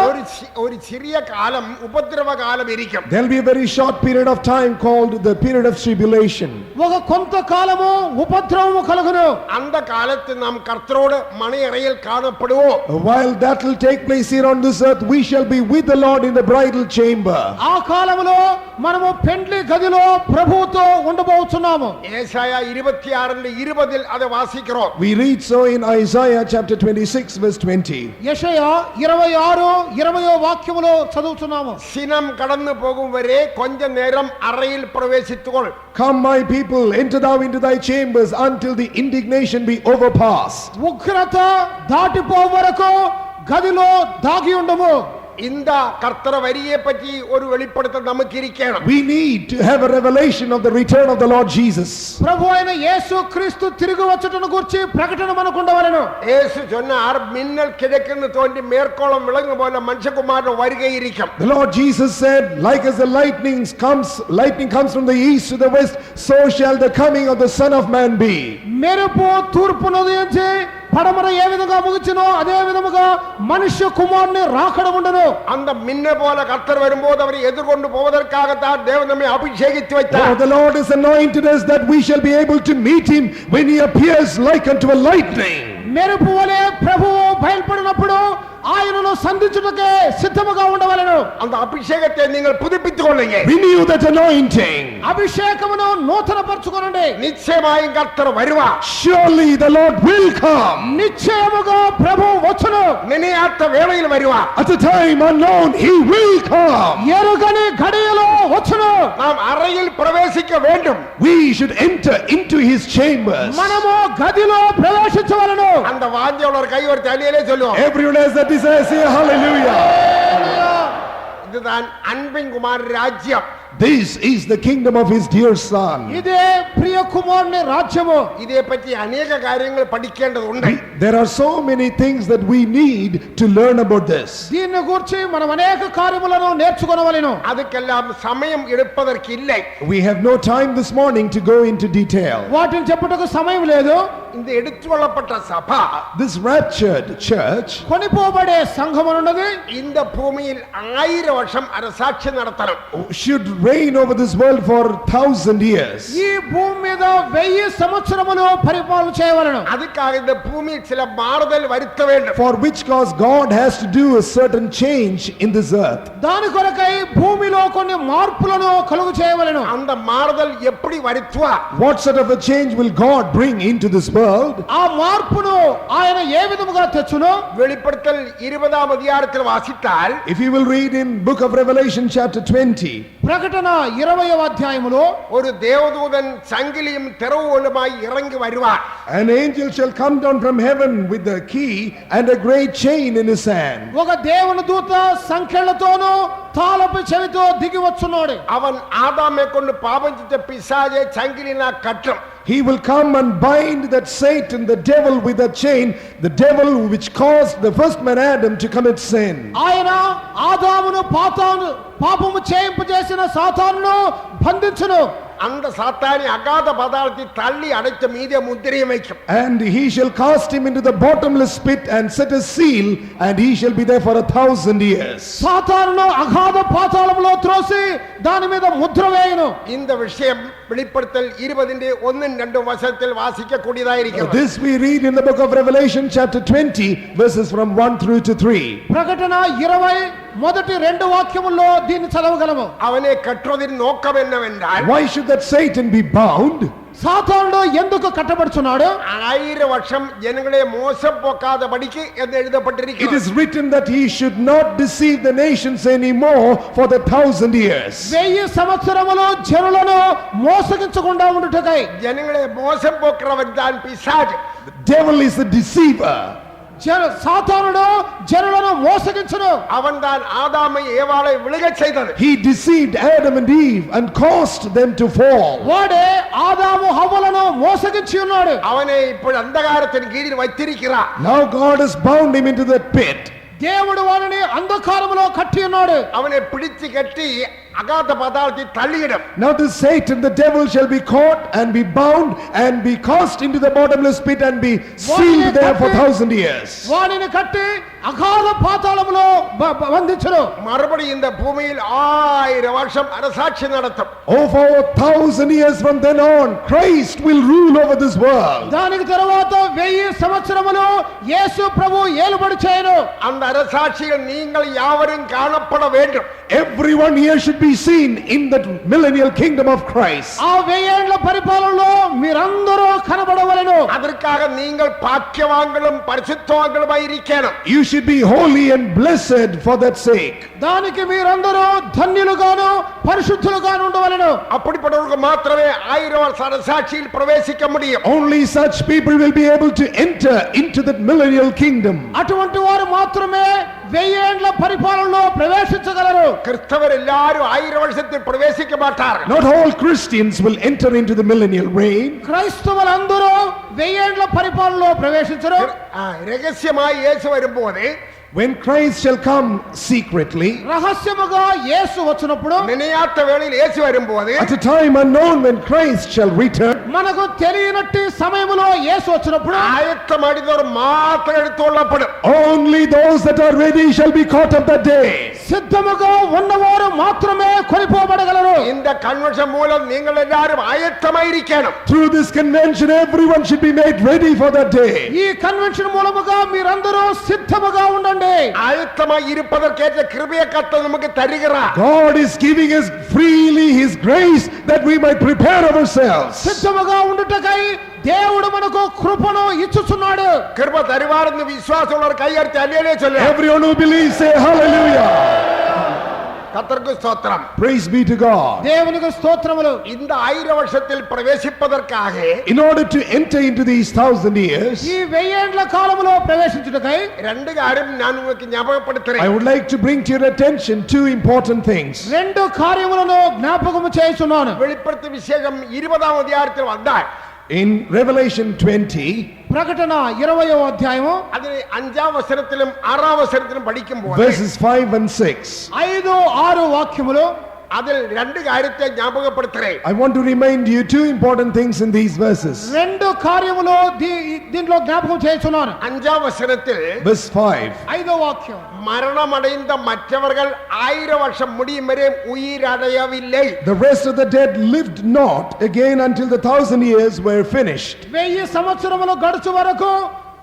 ஒரு சிறிய காலம் உபத்திரவ காலம் இருக்கும். there'll be a very short period of time called the period of tribulation. ఒక కొంతకాలము ఉపద్రవము కలుగును. அந்த காலத்தில் நாம் கர்த்தரோடு மனையறையில் காணப்படுவோம். While that will take place here on this earth, we shall be with the Lord in the bridal chamber. ఆ కాలములో మనము పెండ్లి గదిలో ప్రభువుతో ఉండబోతున్నాము. ஏசாயா 26:20 அதை வாசிக்கிறோம். We read so in Isaiah chapter 26 verse 20. యెషయా 26:20 వాక్యములో చదువుతున్నాము. சினம் கடந்து போகும் வரை கொஞ்ச நேரம் அறையில் பிரவேசித்துக்கொள். Come my people, enter thou into thy chambers until the indignation be overpassed. ఉగ్రత దాటిపో వరకు గదిలో దాగి ఉండము. இந்த கர்த்தர வரியை பற்றி ஒரு வெளிப்படுத்தல் நமக்கு இருக்கணும். We need to have a revelation of the return of the Lord Jesus. ప్రభు అయిన యేసుక్రీస్తు తిరిగి వచ్చుటను గురించి ప్రకటన మనకు ఉండవలెను. இயேசு சொன்னார், மின்னல் கிழக்கிருந்து தோன்றி மேற்கோளம் விளங்கும் போல மனுஷகுமாரன் வருகை இருக்கும். The Lord Jesus said, like as the lightning comes from the east to the west, so shall the coming of the Son of Man be. మెరుపు తూర్పును ఉదయించి పడమర ఏ విధంగా ముగిచినో అదే విధముగా మనుష్య కుమారుని రాకడ ఉండను. அந்த மின்ன போல கர்த்தர் வரும்போது அவரை எதிர்கொண்டு போவதற்காகத்தான் தேவன் நம்மை அபிஷேகித்து வைத்தார். Oh, the Lord has anointed us that we shall be able to meet him when he appears like unto a lightning. మెరుపు వలె ప్రభువు బయలుపడినప్పుడు ఆయనను సంధించుటకే సిద్ధముగా ఉండవలెను. அந்த அபிஷேகத்தை நீங்கள் புதுப்பித்துக் கொள்ளுங்க. Renew that anointing. అభిషేకమును నూతనపరచుకొనండి. நிச்சயமாயும் கர்த்தர் வருவார். Surely the Lord will come. నిశ్చయముగా ప్రభువు వచ్చును. நினையாத வேளையில் வருவார். At a time unknown, he will come. ఎరుగని ఘడియలో వచ్చును. நாம் அறையில் பிரவேசிக்க வேண்டும். We should enter into his chambers. మనము గదిలో ప్రవేశించవలెను. அந்த வாஞ்சையோட கை ஒரு தனியிலே சொல்லுவோம். Everyone has that desire, say hallelujah. இதுதான் அன்பின் குமார் ராஜ்யம். This is the kingdom of his dear son. ఇదే ప్రియ కుమారుని రాజ్యము. ഇതേ പറ്റി അനേക കാര്യങ്ങൾ പഠിക്കേണ്ടതുണ്ട്. There are so many things that we need to learn about this. దీన్ని గురించి మనం అనేక కార్యములను నేర్చుకొనవలెను. அதுக்கெல்லாம் സമയം എടുപ്പதற்കിல்லை. We have no time this morning to go into detail. వాటిని చెప్పుటకు సమయం లేదు. இந்த எடுத்துக்கொள்ளப்பட்ட சபா This raptured church కొనిపోబడే సంఘం ఉన్నది. இந்த பூமியில் 1000 வருஷம் அரசாட்சி நடத்தணும். should reign over this world for 1,000 years. ఈ భూమి మీద 1000 సంవత్సరములు పరిపాలన చేయవలెను. அதுக்காக இந்த பூமியில் சில மாறுதல் வருத்த வேண்டும். For which cause God has to do a certain change in this earth. దాని కొరకై భూమిలో కొన్ని మార్పులను కలుగు చేయవలెను. அந்த மாறுதல் எப்படி வருத்துவார்? What sort of a change will God bring into this world? ఆ మార్పును ఆయన ఏ విధముగా తెచ్చును? வெளிப்படுத்தல் 20ஆம் அதிகாரத்தில் வாசித்தால் If you will read in book of Revelation chapter 20, ప్రకటన 20వ అధ్యాయములో ஒரு தேவதூதன் சங்கிலியும் திறவுகோலுமாய் இறங்கி வருவார். an angel shall come down from heaven with the key and a great chain in his hand. ఒక దేవుని దూత సంకెళ్లతోనూ తాళపు చెవితో దిగి వచ్చున్నాడు. அவன் ஆதாமை கொண்டு பாவம் செய்த பிசாசை சங்கிலினா கட்டும். He will come and bind that Satan, the devil, with a chain, the devil which caused the first man Adam to commit sin. ఆయన ఆదామును పాపము చేయింపజేసిన సాతానును బంధించును. அந்த சாத்தானி அகாத பாதாளத்தை தள்ளி அடைத்த மீதிய முத்திரையை வைக்கும். And he shall cast him into the bottomless pit and set a seal, and he shall be there for 1,000 years. సాతానును అగాధ పాతాళములో త్రోసి దాని మీద ముద్ర వేయును. இந்த விஷயம் வெளிப்படுத்தல் 20:1-2 வசனத்தில் வாசிக்க கூடியதாயிருக்கிறது. This we read in the book of Revelation chapter 20 verses from 1 through to 3. ప్రకటన 20 మొదటి 2 వాక్యముల్లో దీన్ని చదవగలము. அவனை கட்டுவதின் நோக்கம் என்னவென்றால் Why should that Satan be bound? సాతానుడు ఎందుకు కట్టబడుచున్నాడు? 1000 வருஷம் ஜனங்களே மோசம் போக்காதபடிக்கு என்று It எழுதப்பட்டிருக்கிறது. is written that he should not deceive the nations anymore for the 1,000 years. 1000 సంవత్సరములు జనులను మోసగించకుండా ఉండుటకై ஜனங்களே மோசம் போக்குறவன் தான் பிசாசு. The devil is the deceiver. సాతానుడు జనులను మోసగించును. அவன் தான் ஆதாமை ஏவாளை விழுகச் செய்தது. He deceived Adam and Eve and caused them to fall. వాడే ఆదాము హవ్వలను మోసగించి ఉన్నాడు. அவனை இப்படி அந்தகாரத்தின் கீழில் வைத்திருக்கிறார். Now God has bound him into that pit. దేవుడు వారిని అంధకారములో కట్టి ఉన్నాడు. அவனை பிடித்து கட்டி அகாத பாதாளத்தை தள்ளியிடும். Now this Satan, the devil, shall be caught and be bound and be cast into the bottomless pit and be sealed there for 1,000 years. వారిని కట్టి అగాధ పాతాళములో బంధించును. மறுபடி இந்த பூமியில் 1000 வருஷம் அரசாட்சி நடத்தும். Oh, for 1,000 years from then on, Christ will rule over this world. దానికి తరువాత 1000 సంవత్సరములు యేసు ప్రభు ఏలుబడి చేయను. அந்த அரசாட்சியில் நீங்கள் யாவரும் காணப்பட வேண்டும். Everyone here should be seen in that millennial kingdom of Christ. ఆ 1000 ఏళ్ల పరిపాలనలో మీరందరూ కనబడవలెను. அதற்காக நீங்கள் பாக்கியவான்களும் பரிசுத்தவான்களுமாய் இருக்கணும். You should be holy and blessed for that sake. దానికి మీరందరూ ధన్యులుగాను పరిశుద్ధులుగాను ఉండవలెను. அப்படிப்பட்டவர்கள் மாத்திரமே 1000 வருஷ அரசாட்சியில் பிரவேசிக்க முடியும். Only such people will be able to enter into that millennial kingdom. అటువంటి వారు మాత్రమే 1000 ఏళ్ల పరిపాలనలో ప్రవేశించగలరు. கிறிஸ்தவர் எல்லாரும் 1000 வருஷத்தில் பிரவேசிக்க மாட்டார்கள். Not all Christians will enter into the millennial reign. క్రైస్తవులందరూ 1000 ఏళ్ల పరిపాలనలో ప్రవేశించరు. రహస్యమాய் యేసు வரும்போது When Christ shall come secretly, రహస్యముగా యేసు వచ్చినప్పుడు, நினையாத வேளையில் இயேசு வரும்போது at a time unknown when Christ shall return, మనకు తెలియనట్టి సమయములో యేసు వచ్చినప్పుడు ஆயத்தமடைந்தோர் மாத்திரம் எடுத்துக்கொள்ளப்படும். only those that are ready shall be caught up that day. సిద్ధముగా ఉన్నవారు మాత్రమే కొనిపోబడగలరు. இந்த கன்வென்ஷன் மூலம் நீங்கள் எல்லாரும் ஆயத்தமாயிருக்கணும். Through this convention, everyone should be made ready for that day. ఈ కన్వెన్షన్ మూలముగా మీరందరూ సిద్ధముగా ఉండండి. ஆயத்தமாய் இருப்பதற்கேற்ற கிருபையை கர்த்தர் நமக்கு தருகிறார். God is giving us freely His grace that we might prepare ourselves. సిద్ధముగా ఉండుటకై దేవుడు మనకు కృపను ఇచ్చుచున్నాడు. கிருபை தருவார்னு விசுவாசம் உள்ளவர் கையெடுத்து அல்லேலூயா சொல்லு. Everyone who believes say hallelujah. கர்த்தருக்கு ஸ்தோத்திரம். Praise be to God. దేవునికి స్తోత్రములు. இந்த 1000 வருஷத்தில் பிரவேசிப்பதற்காக In order to enter into these 1000 years, ఈ 1000 ఏండ్ల కాలములో ప్రవేశించుటకై ரெண்டு காரியம் நான் உங்களுக்கு ஞாபகப்படுத்துறேன். I would like to bring to your attention two important things. రెండు కార్యములను జ్ఞాపకము చేయుచున్నాను. வெளிப்படுத்தின விசேஷம் 20ஆம் அதிகாரத்தில் வந்தார். In Revelation 20, ప్రకటన 20వ అధ్యాయము அது 5ஆம் வசனத்திலும் 6ஆம் வசனத்திலும் படிக்கும்போது verses 5 and 6. 5, 6 వాక్యములు அதில் ரெண்டு காரியத்தை ஞாபகப்படுத்துறேன். I want to remind you two important things in these verses. రెండు కార్యములు దీంట్లో జ్ఞాపకం చేయుచున్నాను. 5ஆம் வசனத்தில் Verse 5. 5వ వాక్యం, மரணம் அடைந்த மற்றவர்கள் 1000 வருஷம் முடியும் வரை உயிரடையவில்லை. The rest of the dead lived not again until the 1000 years were finished. 1000 సంవత్సరములు గడుచు వరకు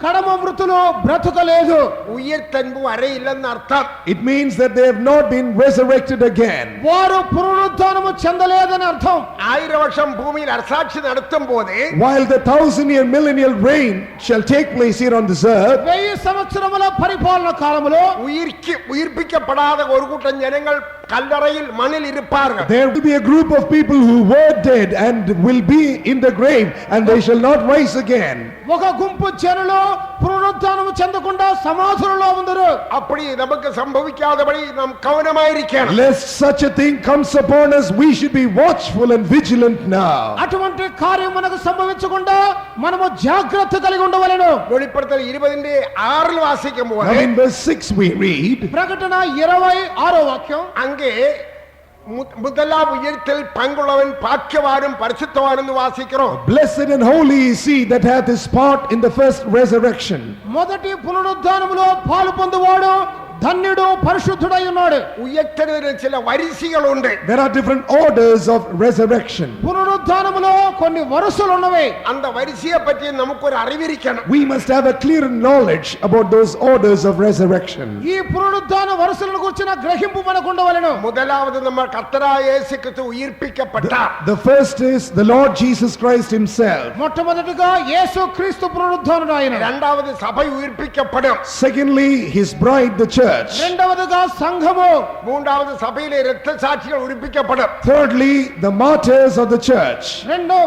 కడమ మృతులు బ్రతుకలేదు. உயிர் தன்பு வரை இல்லைன்னு அர்த்தம். It means that they have not been resurrected again. వారు పునరుత్థానము చెందలేదని అర్థం. 1000 வருஷம் பூமியில் அரசாட்சி நடத்தும் போது While the 1000-year millennial reign shall take place here on this earth, 1000 సంవత్సరముల పరిపాలన కాలములో உயிர்ப்பிக்கப்படாத ஒரு கூட்டம் ஜனங்கள் கல்லறையில் மண்ணில் இருப்பார்கள். there will be a group of people who were dead and will be in the grave, and they shall not rise again. ఒక గుంపు జనులు పునరుత్థానము చెందకుండా సమాధులలో ఉందరు. அப்படி நமக்கு சம்பவிக்காதபடி நாம் கவனமாயிருக்கணும். Lest such a thing comes upon us, we should be watchful and vigilant now. అటువంటి కార్యం మనకు సంభవించకుండా మనము జాగ్రత్త కలిగి ఉండవలెను. வெளிப்படுத்தல் 20:6 வாசிக்கும் Now போது in verse 6 we read, ప్రకటన 26వ వాక్యం, அங்கே முதலாம் உயிர்த்தல் பங்குள்ளவன் பாக்கியவானும் பரிசுத்தவானும் வாசிக்கிறோம். blessed and holy is he that hath his part in the first resurrection. మొదటి పునరుద్ధానములో పాలు పొందువాడు ధన్యుడు పరిశుద్ధుడై ఉన్నాడు. உயர்த்தலில் சில வரிசைகள் உண்டு. There are different orders of resurrection. పునరుద్ధానములో కొన్ని వరుసలు ఉన్నవి. அந்த வரிசையை பற்றி நமக்கு ஒரு அறிவிருக்கணும். We must have a clear knowledge about those orders of resurrection. ఈ పునరుద్ధాన వరుసలను గురించిన గ్రహింపు మనకు ఉండవలెను. முதலாவது நம்ம கர்த்தராகிய இயேசு கிறிஸ்து உயிர்ப்பிக்கப்பட்டார். The first is the Lord Jesus Christ himself. మొట్టమొదటిగా యేసు క్రీస్తు పునరుద్ధానుడు ఆయన. இரண்டாவது சபை உயிர்ப்பிக்கப்படும். Secondly, his bride, the church. రెండవదిగా సంఘము. மூன்றாவது சபையிலே இரத்த சாட்சிகள் உயிர்ப்பிக்கப்படும். Thirdly, the martyrs of the church.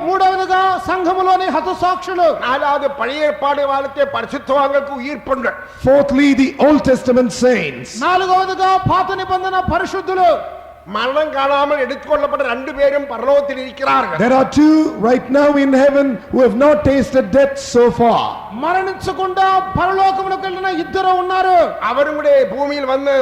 మూడవదిగా సంఘములోని హతసాక్షులు. நாலாவது பழைய ஏற்பாடு காலத்தை பரிசுத்தவான்களுக்கு உயிர்ப்புண்டு. Fourthly, the Old Testament saints. నాలుగవదిగా పాత నిబంధన పరిశుద్ధులు. மரணம் காணாமல் எடுத்துக்கொள்ளப்பட்ட 2 பேரும் பரலோகத்தில் இருக்கிறார்கள். There are two right now in heaven who have not tasted death so far. మరణించకుండా పరలోకమునకు వెళ్ళిన ఇద్దరు ఉన్నారు. அவர்களுடைய பூமியில் வந்து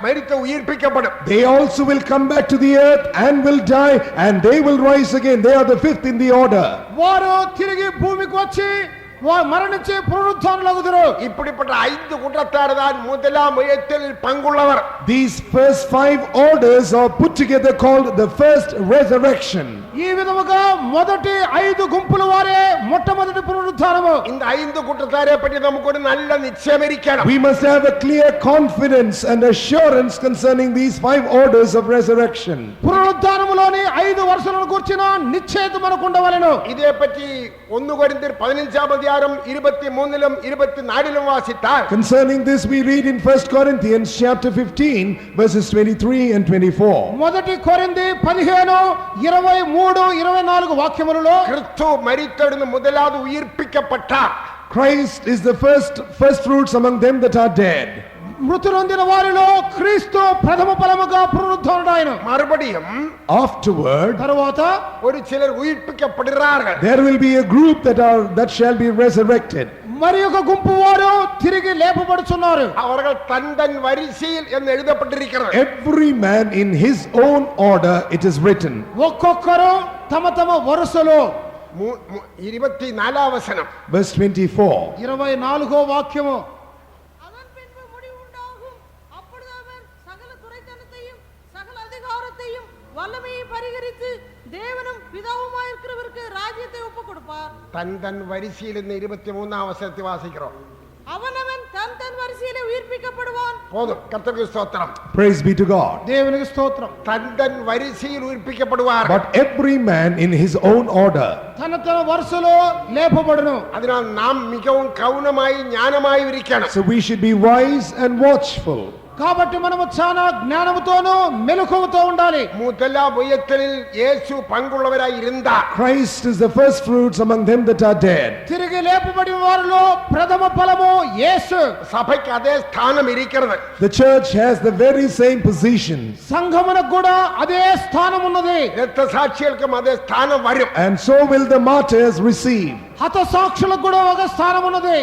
மரித்து உயிர்ப்பிக்கப்படும். They also will come back to the earth and will die, and they will rise again. They are the fifth in the order. వారు తిరిగి భూమికి వచ్చి మరణించి పునరుత్థానులగుదురు. இப்படிப்பட்ட 5 கூட்டத்தார் தான் முதலாம் உயிர்த்தல் பங்குள்ளவர். These first 5 orders are put together called the first resurrection. ఈ విధముగా మొదటి 5 గుంపుల వారే మొట్టమొదటి పునరుత్థానము. இந்த 5 கூட்டத்தாரை பற்றி நமக்கு ஒரு நல்ல நிச்சயம் இருக்கணும். We must have a clear confidence and assurance concerning these 5 orders of resurrection. పునరుత్థానములోని 5 వరుసలను గురించిన నిశ్చయత మనకు ఉండవలెను. ఇదే పற்றி 1 కొరింథీయుల 15వ అధ్యాయం 23லும் 24லும் వాసిத்தால் Concerning this we read in 1 Corinthians chapter 15 verses 23 and 24. మొదటి కొరింథీ 15, 23, 24 వాక్యములలో கிறிஸ்து மரித்தெழுந்து முதலாவது உயிர்ப்பிக்கப்பட்டார். Christ is the first fruits among them that are dead. మృతులొందిన వారిలో క్రీస్తు ప్రథమ ఫలముగా పునరుద్ధరణుడైన. மறுபடியும் Afterward తరువాత ஒரு சிலர் உயிர்ப்பிக்கப்படுகிறார்கள். there will be a group that shall be resurrected. మరి ఒక గుంపు వారు తిరిగి లేపబడుచున్నారు. அவர்கள் தன் வரிசையில் என்று எழுதப்பட்டிருக்கிறது. Every man in his own order it is written. ఒక్కొక్కరు తమ తమ వరుసలో. 24వ వచనం Verse 24. 24వ వాక్యము, அதன் பின்பு முடிவு உண்டாகும். அப்பொழுது அவர் சகல துரைத்தனத்தையும் சகல அதிகாரத்தையும் வல்லமையை பரிகரித்து தேவனும் பிதாவுமாயிருக்கிறவருக்கு ராஜ்யத்தை ஒப்புக் கொடுப்பார். தன் வரிசையில் இந்த 23ஆம் வசனத்தை வாசிக்கிறோம். அவனவன் தன் வரிசையிலே உயிர்ப்பிக்கப்படுவான். போதும். கர்த்தருக்கு ஸ்தோத்திரம். Praise be to God. దేవునికి స్తోత్రం. தன் வரிசையில் உயிர்ப்பிக்கப்படுவார்கள். But every man in his own order. తన తన వరుసలో లేపబడును. அதனால் நாம் மிகவும் கவனமாய் ஞானமாய் இருக்கணும். So we should be wise and watchful. కాబట్టి మనము చాలా జ్ఞానముతోను మెలకువతో ఉండాలి. முதலாம் உயிர்த்தலில் இயேசு பங்குள்ளவராய் இருந்தார். Christ is the first fruits among them that are dead. తిరిగి లేపబడి వారిలో ప్రథమ ఫలము యేసు. சபைக்கு அதே ஸ்தானம் இருக்கிறது. The church has the very same position. సంఘమునకు కూడా అదే స్థానం ఉన్నది. இரத்த சாட்சிகளுக்கும் அதே ஸ்தானம் வரும். And so will the martyrs receive. హత సాక్షులకు కూడా ఒక స్థానం ఉన్నది.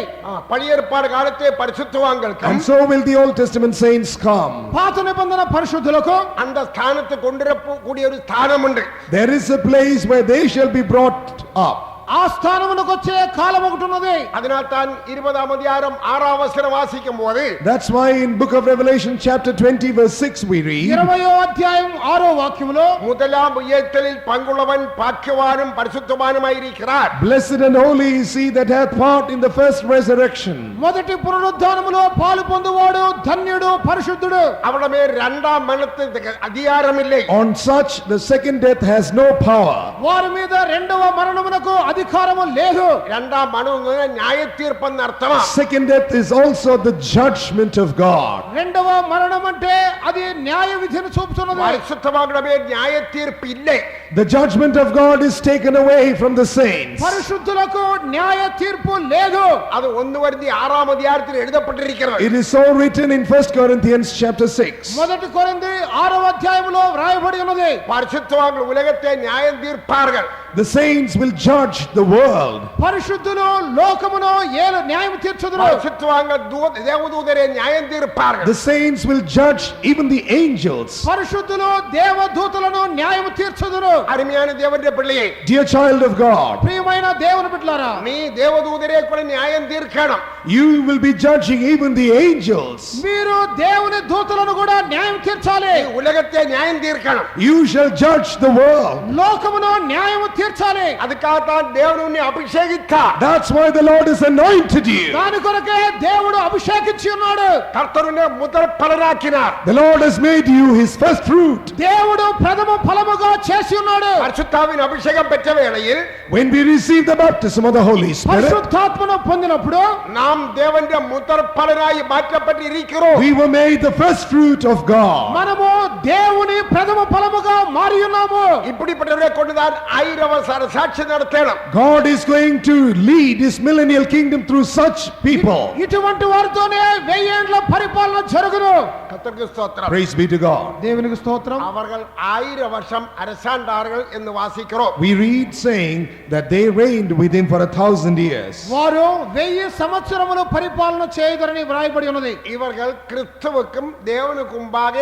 பழைய ஏற்பாடு காலத்தை பரிசுத்தவான்களுக்கும் And so will the Old Testament saints come. పాత నిబంధన పరిశుద్ధులకు அந்த ஸ்தானத்தை கொண்டிருக்கக்கூடிய ஒரு ஸ்தானம் உண்டு. There is a place where they shall be brought up. ఆ స్థానమునకు వచ్చే కాలం ఒకటి ఉన్నది. அதனால் தான் 20ஆம் அதிகாரம் 6ஆம் வசனம் வாசிக்கும் போது That's why in book of Revelation chapter 20 verse 6 we read, 20వ అధ్యాయం 6వ వాక్యములో முதலாம் உயிர்த்தலில் பங்குள்ளவன் பாக்கியவானும் பரிசுத்தவானுமாயிருக்கிறார். blessed and holy is he that hath part in the first resurrection. మొదటి పునరుద్ధానములో పాలు పొందువాడు ధన్యుడు పరిశుద్ధుడు. அவனமே இரண்டாம் மரணத்துக்கு அதிகாரம் இல்லை. On such the second death has no power. వారి మీద రెండవ మరణమునకు అధికారము లేదు. இரண்டாம் மரணம் நியாய தீர்ப்பன்னு அர்த்தமா? Second death is also the judgment of God. రెండవ మరణం అంటే అది న్యాయ విధిని చూపుతున్నది. பரிசுத்தவான்களே நியாய தீர்ப்பு இல்லை. The judgment of God is taken away from the saints. పరిశుద్ధులకు న్యాయ తీర్పు లేదు. அது 1 కొరింథీ 6ஆம் அதிகாரத்தில் எழுதப்பட்டிருக்கிறது. It is so written in 1 Corinthians chapter 6. మొదటి కొరింథీ 6వ అధ్యాయములో వ్రాయబడి ఉన్నది. பரிசுத்தவான்கள் உலகத்தை நியாயம் தீர்ப்பார்கள். The saints will judge the world. పరిశుద్ధులు లోకమును ఏలు న్యాయం తీర్చుదురు. பரிசுத்தவான்கள் தேவதூதரை நியாயம் தீர்ப்பார்கள். The saints will judge even the angels. పరిశుద్ధులు దేవదూతలను న్యాయం తీర్చుదురు. அருமையான தேவனுடைய பிள்ளையே, Dear child of God, ప్రియమైన దేవుని బిడ్డలారా, நீ தேவதூதரை கூட நியாயம் தீர்க்கணும். you will be judging even the angels. మీరు దేవుని దూతలను కూడా న్యాయం తీర్చాలి. நீ உலகத்தை நியாயம் தீர்க்கணும். You shall judge the world. లోకమును న్యాయం తీర్చాలి. அதுக்காகத்தான் தேவன் உன்னை அபிஷேகித்தார். That's why the Lord has anointed you. దాని కొరకే దేవుడు అభిషేకించి ఉన్నాడు. கர்த்தர் உன்னை முதற் பலனாக்கினார். The Lord has made you his first fruit. దేవుడు ప్రథమ ఫలముగా చేసి ఉన్నాడు. பரிசுத்தாவின் அபிஷேகம் பெற்ற வேளையில் When we receive the baptism of the Holy Spirit, పరిశుద్ధాత్మను పొందినప్పుడు நாம் தேவனுடைய முதற் பலனாய் மாற்றப்பட்டு இருக்கிறோம். we were made the first fruit of God. మనము దేవుని ప్రథమ ఫలముగా మారి ఉన్నాము. இப்படிப்பட்டவரை கொண்டுதான் 1000 வருஷ சாட்சி நடத்தணும். God is going to lead his millennial kingdom through such people. ఇటువంటి వారితోనే 1000 ఏండ్ల పరిపాలన జరుగును. கர்த்தருக்கு ஸ்தோத்திரம். Praise be to God. దేవునికి స్తోత్రం. அவர்கள் 1000 வருஷம் அரசாண்டார்கள் என்று வாசிக்கிறோம். We read saying that they reigned with him for 1000 years. వారు 1000 సంవత్సరములు పరిపాలన చేయదరని వ్రాయబడి ఉన్నది. இவர்கள் கிறிஸ்துவுக்கும் தேவனுக்கும்பாக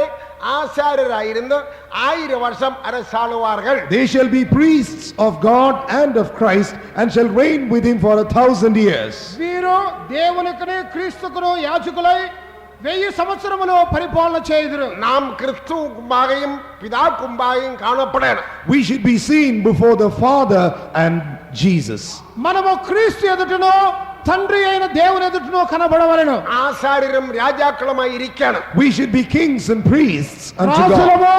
ஆசாரியராயிருந்து 1000 வருஷம் அரசாளுவார்கள். They shall be priests of God and of Christ and shall reign with him for 1000 years. వీరు దేవునికిని క్రీస్తుకును యాజకులై 1000 సంవత్సరములు పరిపాలన చేయుదురు. நாம் கிறிஸ்துவுக்கும்பாகவும் பிதாவுக்கும்பாகவும் காணப்படணும். We should be seen before the Father and Jesus. మనము క్రీస్తు ఎదుటను తండ్రి అయిన దేవుని ఎదుటను కనబడవలెను. ஆசாரியரும் ராஜாக்களுமாய் இருக்கணும். We should be kings and priests unto God. రాజులము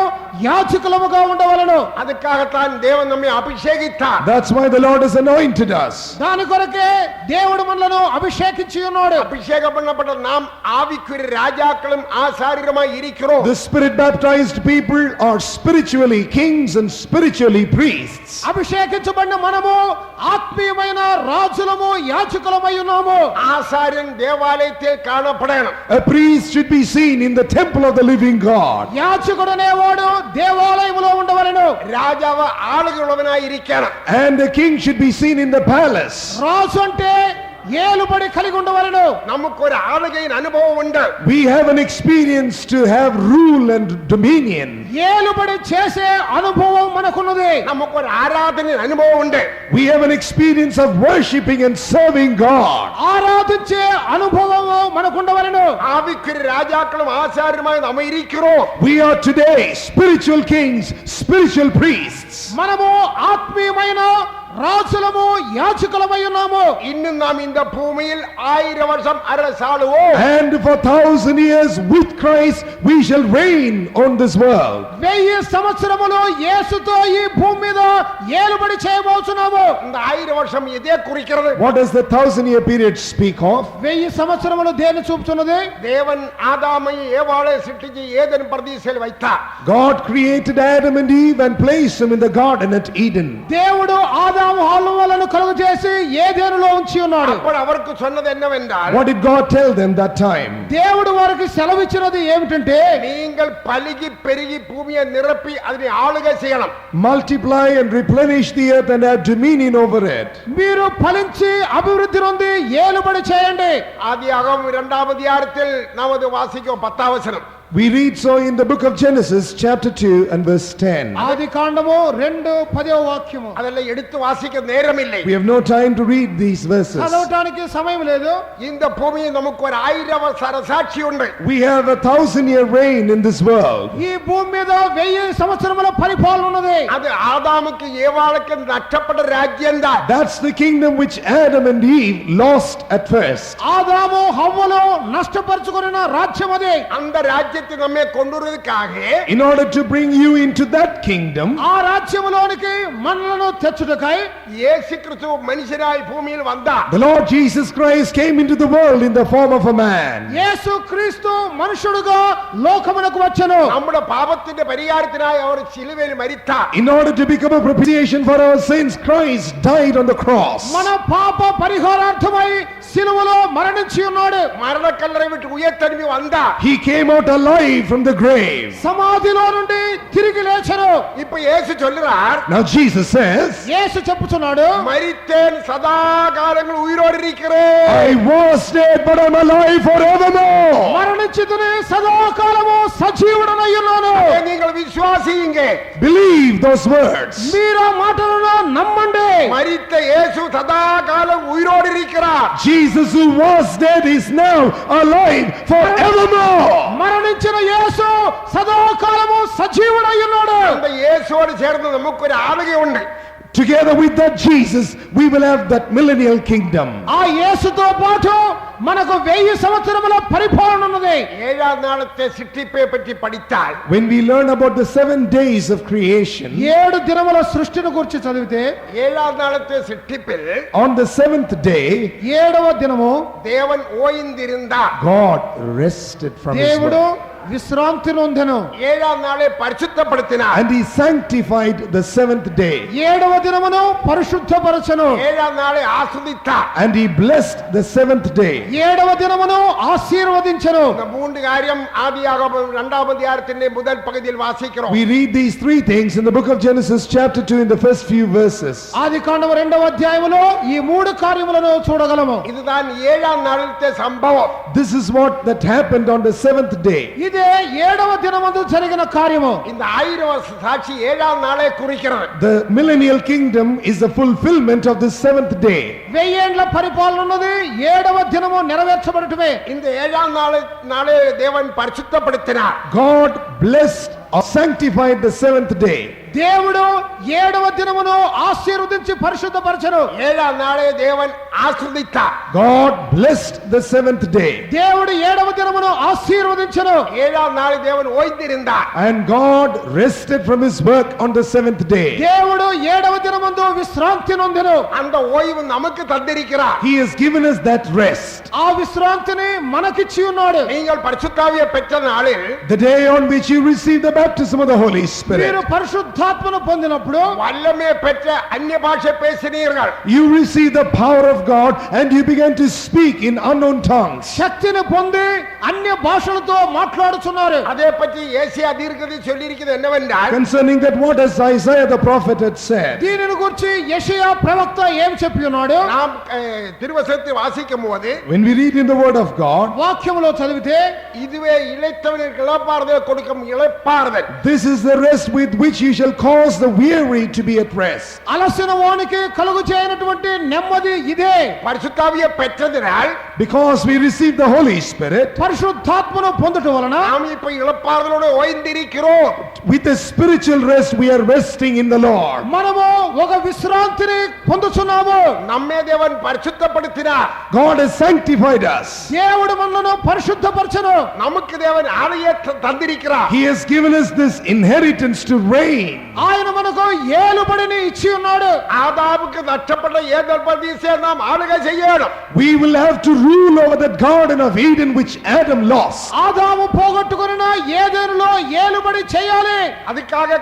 యాజకులముగా ఉండవలెను. அதுக்காகத்தான் தேவன் நம்மை அபிஷேகித்தார். That's why the Lord has anointed us. దాని కొరకే దేవుడు మనలను అభిషేకించి ఉన్నాడు. அபிஷேகம் பண்ணப்பட்ட நாம் ஆவிக்குரிய ராஜாக்களும் ஆசாரியருமாய் இருக்கிறோம். The spirit baptized people are spiritually kings and spiritually priests. అభిషేకించబడిన మనము ఆత్మీయమైన రాజులము యాజకులమై ఉన్నాము. ஆசாரியன் தேவாலயத்தில் காணப்படணும். A priest should be seen in the temple of the living God. యాజకుడు అనేవాడు దేవాలయములో ఉండవలెను. ராஜாவ ஆளுகிறவனாய் இருக்கணும். And the king should be seen in the palace. రాజు అంటే ఏలుబడి కలిగి ఉండవలెను. நமக்கு ஒரு ஆளுகையின் அனுபவம் உண்டு. We have an experience to have rule and dominion. ఏలుబడి చేసే అనుభవం మనకున్నది. நமக்கு ஒரு ஆராதனை அனுபவம் உண்டு. We have an experience of worshiping and serving God. ఆరాధించే అనుభవము మనకుండవలెను. ஆவிக்குரிய ராஜாக்களும் ஆசாரியருமாய் நாம் இருக்கிறோம். We are today spiritual kings, spiritual priests. మనము ఆత్మీయమైన రాజులము యాజకులమై ఉన్నాము. இன்னும் நாம் இந்த பூமியில் 1000 வருஷம் அரசாளுவோம். And for 1000 years with Christ we shall reign on this world. 1000 సంవత్సరములు యేసుతో ఈ భూమి మీద ఏలుబడి చేయబోతున్నాము. இந்த 1000 வருஷம் எதை குறிக்கிறது? What does the 1000-year period speak of? 1000 సంవత్సరములు దేన్ని చూపుతున్నది? தேவன் ஆதாமை ஏவாளை சிருஷ்டிச்சு ஏதேன் பிரதேசத்தில் வைத்தார். God created Adam and Eve and placed them in the garden at Eden. దేవుడు ఆదాము హవ్వలను కలుగజేసి ఏదెనులో ఉంచి ఉన్నాడు. அப்ப அவருக்கு சொன்னது என்னவென்றால், What did God tell them that time? దేవుడు వారికి సెలవిచ్చినది ఏమిటంటే, நீங்கள் பலுகி பெருகி பூமியை நிரப்பி அதனை ஆளுகை செய்யணும். Multiply and replenish the earth and have dominion over it. మీరు ఫలించి అభివృద్ధి నొంది ఏలుబడి చేయండి. ஆதியாகமம் 2ஆம் அதிகாரத்தில் நமது வாசிக்கும் 10ஆம் வசனம். We read so in the book of Genesis chapter 2 and verse 10. ఆది కాండము 2:10 వాక్యము. அதெல்லாம் எடுத்து வாசிக்க நேரம் இல்லை. We have no time to read these verses. చదవటానికి సమయం లేదు. இந்த பூமியில் நமக்கு ஒரு 1000 வருஷ அரசாட்சி உண்டு. We have a 1000-year reign in this world. ఈ భూమి మీద 1000 సంవత్సరముల పరిపాలన ఉన్నది. அது ஆதாமுக்கு ஏவாளுக்கு நஷ்டப்பட்ட ராஜ்யம் தான். That's the kingdom which Adam and Eve lost at first. ఆదాము హవ్వలు నష్టపరుచుకొనిన రాజ్యం అది. அந்த ராஜ்யத்தை நம்மை கொண்டு வருவதற்காக In order to bring you into that kingdom, ఆ రాజ్యములోనికి మనలను తెచ్చుటకై இயேசு கிறிஸ்து மனுஷனாய் பூமியில் வந்தார். the Lord Jesus Christ came into the world in the form of a man. యేసు క్రీస్తు మనుషుడుగా లోకమునకు వచ్చెను. நம்முடைய பாவத்தின் பரிகாரத்தினாய் அவர் சிலுவையில் மரித்தார். In order to become a propitiation for our sins, Christ died on the cross. మన పాప పరిహారార్థమై సిలువలో మరణించి ఉన్నాడు. மரண கல்லறை விட்டு உயிர்த்தெழும்பி வந்தார். He came out alive from the grave. సమాధిలో నుండి తిరిగి లేచెను. இப்ப இயேசு சொல்றார், Now Jesus says, యేసు చెప్పుచున్నాడు, மரித்தேன் சதா காலங்கள் உயிரோடு இருக்கிறேன். I was dead but I'm alive forevermore. మరణించితిని సదాకాలము సజీవుడనై ఉన్నాను. அதை நீங்கள் விசுவாசியுங்க. Believe those words. మీరు ఆ మాటలను నమ్మండి. மரித்த இயேசு சதா காலம் உயிரோடு இருக்கிறார். Jesus who was dead is now alive forevermore. మరణించిన యేసు సదాకాలము సజీవుడై ఉన్నాడు. அந்த இயேசுவோடு சேர்ந்து நமக்கு ஒரு ஆளுகை உண்டு. Together with that Jesus, we will have that millennial kingdom. ఆ యేసుతో పాటు మనకు 1000 సంవత్సరముల పరిపాలన ఉన్నది. ஏழாம் நாளத்தை சிற்றிப்பை பற்றி படித்தால், When we learn about the 7 days of creation, 7 దినముల సృష్టిని గురించి చదివితే, ஏழாம் நாளத்தை சிற்றிப்பில் on the 7th day, 7వ దినము தேவன் ஓய்ந்திருந்தார். God rested from his దేవుడు work. విశ్రాంతి నొందెను. ஏழாம் நாளை பரிசுத்தப்படுத்தினார். And he sanctified the 7th day. 7వ దినమును పరిశుద్ధపరచెను. ஏழாம் நாளை ஆஸ்வதித்தார். And he blessed the 7th day. 7వ దినమును ఆశీర్వదించెను. இந்த மூன்று காரியம் ஆதியாகமம் 2ஆம் அதிகாரத்தின் முதல் பகுதியில் வாசிக்கிறோம். We read these 3 things in the book of Genesis chapter 2 in the first few verses. ఆది కాండము 2వ అధ్యాయములో ఈ 3 కార్యములను చూడగలము. இதுதான் ஏழாம் நாளிலത്തെ சம்பவம். This is what that happened on the 7th day. ఇదే 7వ దినమందు జరిగిన కార్యము. இந்த 1000 வருஷ சாட்சி ஏழாம் நாளை குறிக்கிறது. The millennial kingdom is the fulfillment of the 7th day. 1000 ఏండ్ల పరిపాలన ఉన్నది 7వ దినము నెరవేర్చబడటమే. இந்த ஏழாம் நாளை தேவன் பரிசுத்தப்படுத்தினார். God blessed or sanctified the 7th day. దేవుడు 7వ దినమును ఆశీర్వదించి పరిశుద్ధపరచెను. ஏழாம் நாளை தேவன் ஆஸ்வதித்தார். God blessed the 7th day. దేవుడు 7వ దినమును ఆశీర్వదించెను. ஏழாம் நாளை தேவன் ஓய்ந்திருந்தார். And God rested from his work on the 7th day. దేవుడు 7వ దినమందు విశ్రాంతి నొందెను. அந்த ஓய்வு நமக்கு தந்திருக்கிறார். He has given us that rest. ఆ విశ్రాంతిని మనకిచ్చి ఉన్నాడు. நீங்கள் பரிசுத்தாவியை பெற்ற நாளில் The day on which you receive the baptism of the Holy మీరు Spirit. పరిశుద్ధాత్మను పొందినప్పుడు வல்லமே பெற்ற அந்நிய பாஷை பேசினீர்கள். You receive the power of God and you began to speak in unknown tongues. శక్తిని పొంది అన్య భాషలతో మాట్లాడుచున్నారు. அதை பற்றி ஏசியா தீர்க்கதரிசி சொல்லியிருக்கிறது என்னவென்றால், Concerning that, what has Isaiah the prophet had said? దీనిని గురించి యెషయా ప్రవక్త ఏం చెప్పి ఉన్నాడు? நாம் திருவசனத்தை வாசிக்கும் போது When we read in the word of God, వాక్యములో చదివితే, இதுவே இளைத்தவனுக்கு இளைப்பாறுதல் கொடுக்கும் இளைப்பாறுதல். this is the rest with which you shall cause the weary to be at rest. అలసిన వానికి కలుగు చేయనటువంటి నెమ్మది ఇదే. పరిశుద్ధావిയെ பெற்றதினால் Because we receive the Holy Spirit, పరిశుద్ధాత్మను పొందుట వలన நாம் இப்ப இளப்பாறுதலோடு ஓய்ந்திருக்கிறோம். with a spiritual rest, we are resting in the Lord. మనము ఒక విశ్రాంతిని పొందుచున్నాము. நம்மே தேவன் பரிசுத்தப்படுத்தினார். God has sanctified us. దేవుడు మనలను పరిశుద్ధపరచను. நமக்கு தேவன் ஆலயத்தை தந்திருக்கிறார். He has given us this inheritance to reign. ఆయన మనకు ఏలుబడిని ఇచ్చి ఉన్నాడు. ஆதாமுக்கு நஷ்டப்பட்ட ஏதேன் பிரதேசத்தை நாம் ஆளுகை செய்யணும். We will have to rule over that garden of Eden which Adam lost. ఆదాము పోగొట్టుకొనిన ఏదెనులో ఏలుబడి చేయాలి. அதுக்காக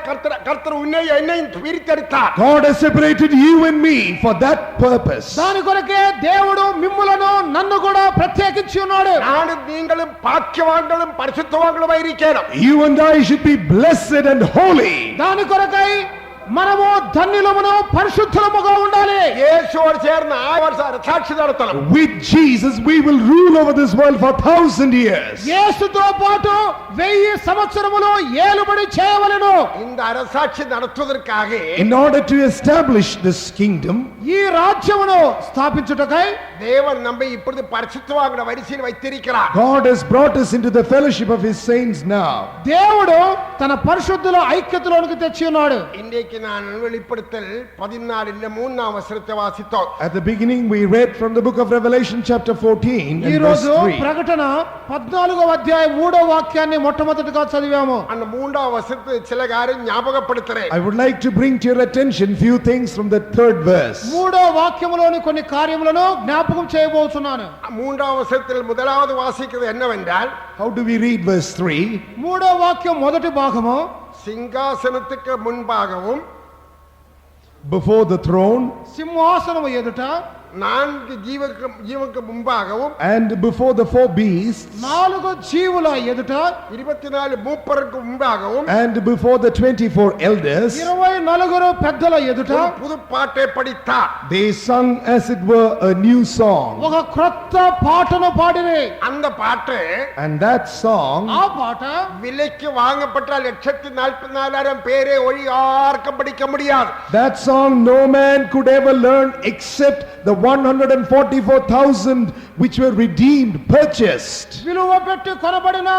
கர்த்தர் உன்னை என்னையும் பிரித்தெடுத்தார். God has separated you and me for that purpose. దాని కొరకే దేవుడు మిమ్ములను నన్ను కూడా ప్రత్యేకించి ఉన్నాడు. நானும் நீங்களும் பாக்கியவான்களும் பரிசுத்தவான்களும் இருக்கணும். You and I should be blessed and holy. దాని కొరకై మనము ధన్యులమును పరిశుద్ధులముగా ఉండాలి. இயேசுவோடு சேர்ந்து 1000 வருஷம் சாட்சி நடத்தணும். With Jesus we will rule over this world for 1000 years. యేసుతో పాటు 1000 సంవత్సరములు ఏలుబడి చేయవలెను. இந்த அரசாட்சி நடத்துவதற்காக In order to establish this kingdom, ఈ రాజ్యమును స్థాపించుటకై தேவன் நம்மை இப்பொழுது பரிசுத்தவான்கள வரிசையில் வைத்திருக்கிறார். God has brought us into the fellowship of his saints now. దేవుడు తన పరిశుద్ధుల ఐక్యతలోనికి తెచ్చి ఉన్నాడు. இன்றைக்கு நான் வெளிப்படுத்தல் 14 3 வசனத்தை வாசித்தோம். At the beginning we read from the book of Revelation chapter 14 ఈ and verse రోజు 3. ప్రకటన 14వ అధ్యాయం 3వ వాక్యాన్ని మొట్టమొదటిగా చదివాము. அந்த 3 வசனத்தை சில காரியம் ஞாபகப்படுத்துறேன். I would like to bring to your attention few things from the third verse. 3వ వాక్యములోని కొన్ని కార్యములను జ్ఞాపకం చేయబోతున్నాను. 3 வசனத்தில் முதலாவது வாசிக்கிறது என்னவென்றால் How do we read verse 3? 3వ వాక్యం మొదటి భాగము சிங்காசனத்துக்கு முன்பாகவும் Before the throne సింహాసనము ఎదుట 4 ஜீவனுக்கு முன்பாகவும் and before the 4 beasts 4 జీవుల ఎదుట 24 மூப்பருக்கு முன்பாகவும் and before the 24 elders 24 పెద్దల ఎదుట ஒரு புது பாட்டை படித்தார். they sung as it were a new song. ఒక క్రొత్త పాటను పాడిరి. அந்த பாட்டு And that song ఆ పాట விலைக்கு வாங்கப்பட்ட 144,000 பேரை ஒழி யாருக்கும் படிக்க முடியாது. That song no man could ever learn except the 144,000 which were redeemed, purchased. విలువ పెట్టి కొనబడిన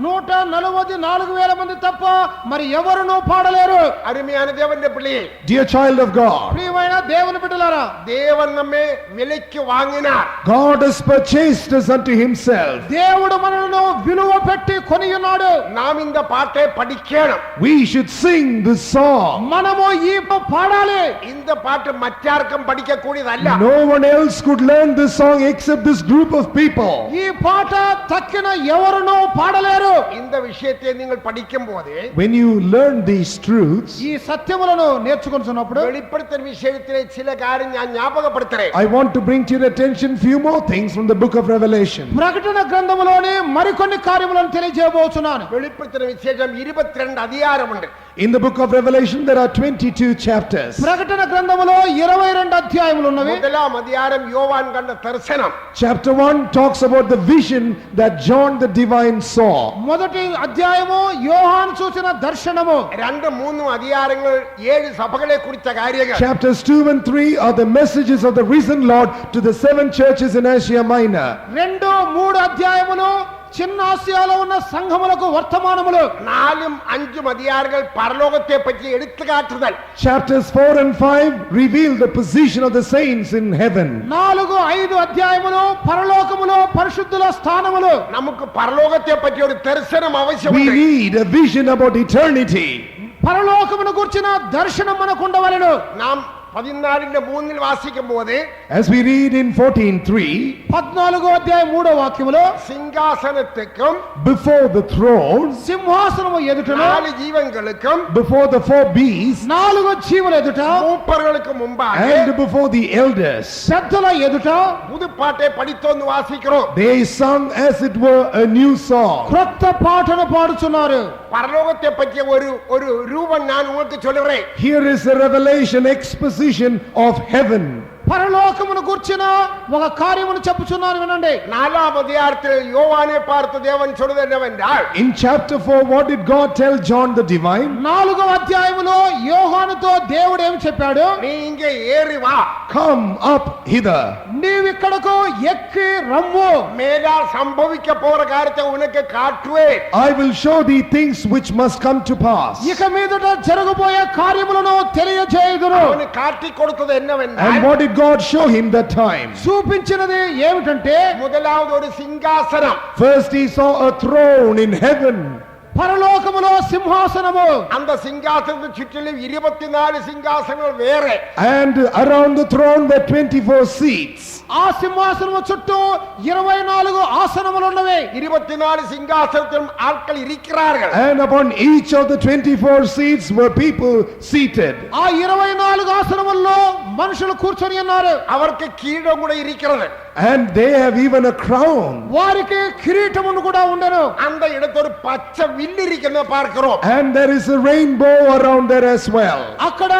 144,000 మంది తప్ప మరి ఎవరునూ పాడలేరు. அருமையான தேவனுடைய பிள்ளையே, Dear child of God, ప్రియమైన దేవుని బిడ్డలారా, தேவன் நம்மை விலைக்கு வாங்கினார். God has purchased us unto himself. దేవుడు మనలను విలువ పెట్టి కొని ఉన్నాడు. நாம் இந்த பாட்டை படிக்கணும். We should sing this song. మనము ఈ పాడాలి. இந்த பாட்டு மற்றாருக்கும் படிக்க கூடியதல்ல. No one else could learn this song except this group of people. ఈ పాట తక్కిన ఎవరునూ పాడలేరు. இந்த விஷயத்தை நீங்கள் படிக்கும் போது When you learn these truths, ఈ సత్యములను నేర్చుకుంటున్నప్పుడు வெளிப்படுத்தல் விஷயத்திலே சில காரியம் நான் ஞாபகப்படுத்துறேன். I want to bring to your attention few more things from the book of Revelation. ప్రకటన గ్రంథములోని మరికొన్ని కార్యములను తెలియజేయబోతున్నాను. வெளிப்படுத்தல் விசேஷம் 22 அதிகாரம் உண்டு. In the book of Revelation there are 22 chapters. ప్రకటన గ్రంథములో 22 అధ్యాయములు ఉన్నవి. முதலாம் அதிகாரம் யோவான் கண்ட தரிசனம். Chapter 1 talks about the vision that John the divine saw. మొదటి అధ్యాయము యోహాను చూసిన దర్శనము. 2 3 அதிகாரங்கள் 7 சபைகளை குறித்த காரியங்கள். Chapters 2 and 3 are the messages of the risen Lord to the 7 churches in Asia Minor. 2 3 అధ్యాయములు చిన్న ఆసియాలో ఉన్న సంఘములకు వర్తమానములు. 4 5 அதிகாரங்கள் பரலோகத்தை பற்றி எடுத்து காட்டுதல். Chapters 4 and 5 reveal the position of the saints in heaven. 4 5 అధ్యాయములు పరలోకములో పరిశుద్ధుల స్థానములు. நமக்கு பரலோகத்தை பற்றி ஒரு தரிசனம் அவசியம் We உண்டு. need a vision about eternity. పరలోకమును గురించిన దర్శనం మనకు ఉండవలెను. நாம் 14:3 வாசிக்கும் போது As we read in 14:3, 14వ అధ్యాయం 3వ వాక్యములో சிங்காசனத்துக்கும் before the throne, సింహాసనము ఎదుటను 4 ஜீவன்களுக்கும் before the 4 beasts, 4 జీవుల ఎదుట மூப்பர்களுக்கு முன்பாக and before the elders, పెద్దల ఎదుట புது பாட்டை படித்தோந்து வாசிக்கிறோம். they sung as it were a new song. క్రొత్త పాటను పాడుచున్నారు. பரலோகத்தை பற்றிய ஒரு ரூபம் நான் உங்களுக்கு சொல்லுகிறேன். Here is a revelation exposition of heaven. పరలోకమును గూర్చిన ఒక కార్యమును చెప్పుచున్నాను వినండి. 4ஆம் அதிகாரத்தில் யோவானை பார்த்து தேவன் சொல்வது என்னவென்றால், In chapter 4, what did God tell John the divine? 4వ అధ్యాయములో యోహానుతో దేవుడు ఏమి చెప్పాడు? நீ இங்கே ஏறி வா, Come up hither. నీవిక్కడకు ఎక్కి రమ్ము, மேலால் சம்பவிக்க போற காரியத்தை உனக்கு காட்டுவேன். I will show thee things which must come to pass. ఇక మీదట జరగబోయే కార్యములను తెలియజేయుదును. அவனுக்கு காட்டி கொடுத்தது என்னவென்றால், And what did God show him that time? చూపించినది ఏమిటంటే முதலாவது ஒரு சிங்காசனம், First he saw a throne in heaven. పరలోకములో సింహాసనము, அந்த சிங்காசனத்தை சுற்றிலும் 24 சிங்காசனங்கள் வேற. And around the throne were 24 seats. ఆ సింహాసనము చుట్టూ 24 ఆసనములు ఉన్నవి. 24 சிங்காசனத்திலும் ஆட்கள் இருக்கிறார்கள். And upon each of the 24 seats were people seated. ఆ 24 ఆసనముల్లో మనుషులు కూర్చొని ఉన్నారు. அவருக்கு கீழம் கூட இருக்கிறது. And they have even a crown. వారికి కిరీటమును కూడా ఉండెను. அந்த இடத்துல ஒரு பச்சை வில்லு இருக்கிறத பார்க்கிறோம். And there is a rainbow around there as well. అక్కడ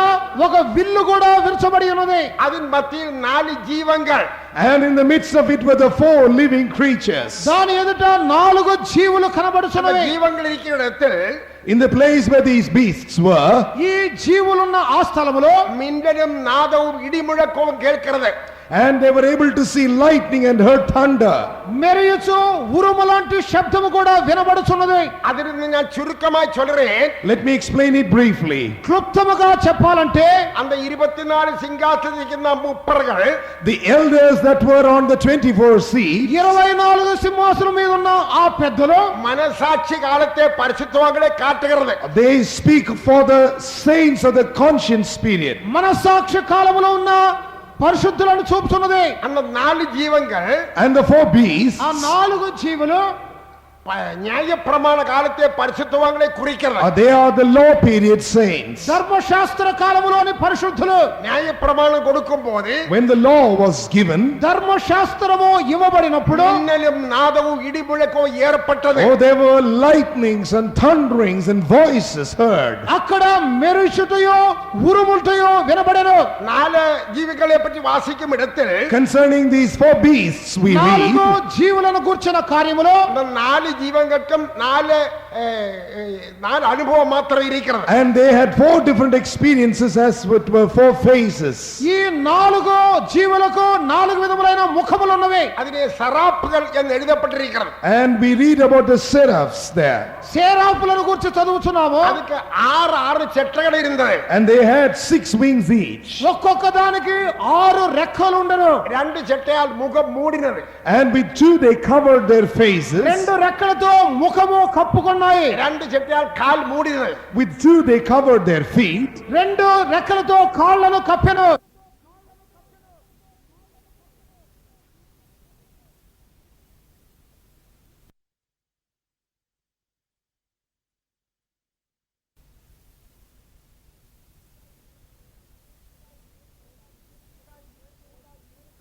ఒక విల్లు కూడా విరచబడి ఉన్నది. அதன் மத்தியில் 4 ஜீவங்கள். And in the midst of it were the 4 living creatures. దాని ఎదుట 4 జీవులు அந்த కనబడుచున్నవి. ஜீவங்கள் இருக்கிற இடத்தில் In the place where these beasts were, ఈ జీవులున్న ఆ స్థలములో மின்னலும் நாதமும் இடிமுழக்கமும் கேட்கிறது. and they were able to see lightning and heard thunder. మెరియుచు ఉరుము లాంటి శబ్దము కూడా వినబడుచున్నది. அதிலிருந்து நான் சுருக்கமாய் சொல்றேன். Let me explain it briefly. క్లుప్తముగా చెప్పాలంటే அந்த 24 சிங்காசனத்தில் இருக்கின்ற முப்பர்கள், The elders that were on the 24 seats, 24 సింహాసనం మీద ఉన్న ఆ పెద్దలు மனசாட்சி காலத்தை பரிசுத்தவான்களை காட்டுகிறது. they speak for the saints of the conscience period. మనస్సాక్షి కాలములో ఉన్న పరిశుద్ధులను చూపుతున్నది. அந்த 4 ஜீவங்கள் And the 4 beasts, ఆ 4 జీవులు நியாயப்பிரமாண காலத்தை பரிசுத்தவான்களை குறிக்கிறது. they are the law period saints. ధర్మశాస్త్ర కాలములోని పరిశుద్ధులు. நியாயப்பிரமாணம் கொடுக்கும் போது When the law was given, ధర్మశాస్త్రము ఇవ్వబడినప్పుడు மின்னலும் நாதமும் இடிமுழக்கமும் ஏற்பட்டது. oh, there were lightnings and thunderings and voices heard. అక్కడ మెరుచుటయో ఉరుములటయో వినబడెను. 4 ஜீவிகளை பற்றி வாசிக்கும் இடத்தில் Concerning these 4 beasts we 4 read, జీవులను కూర్చున్న కార్యములో அந்த 4 ஜீவங்களுக்கும் 4 அனுபவம் மாத்திரம் இருக்கிறது. and they had 4 different experiences as it were 4 phases. ఈ 4 జీవులకు 4 విధములైన ముఖములు ఉన్నవి. அதிலே சராப்புகள் என்று எழுதப்பட்டிருக்கிறது. And we read about the seraphs there. సేరాపులను గురించి చదువుతున్నాము. அதுக்கு 6 செட்டைகள் இருந்தது. And they had 6 wings each. ఒక్కొక్క దానికి 6 రెక్కలు ఉండను. 2 செட்டையால் முகம் மூடினது. And with 2 they covered their faces. 2 రెక్కలతో ముఖము కప్పుకున్నాయి. 2 செட்டையால் கால் மூடினது. With 2 they covered their feet. 2 రెక్కలతో కాళ్ళను కప్పెను.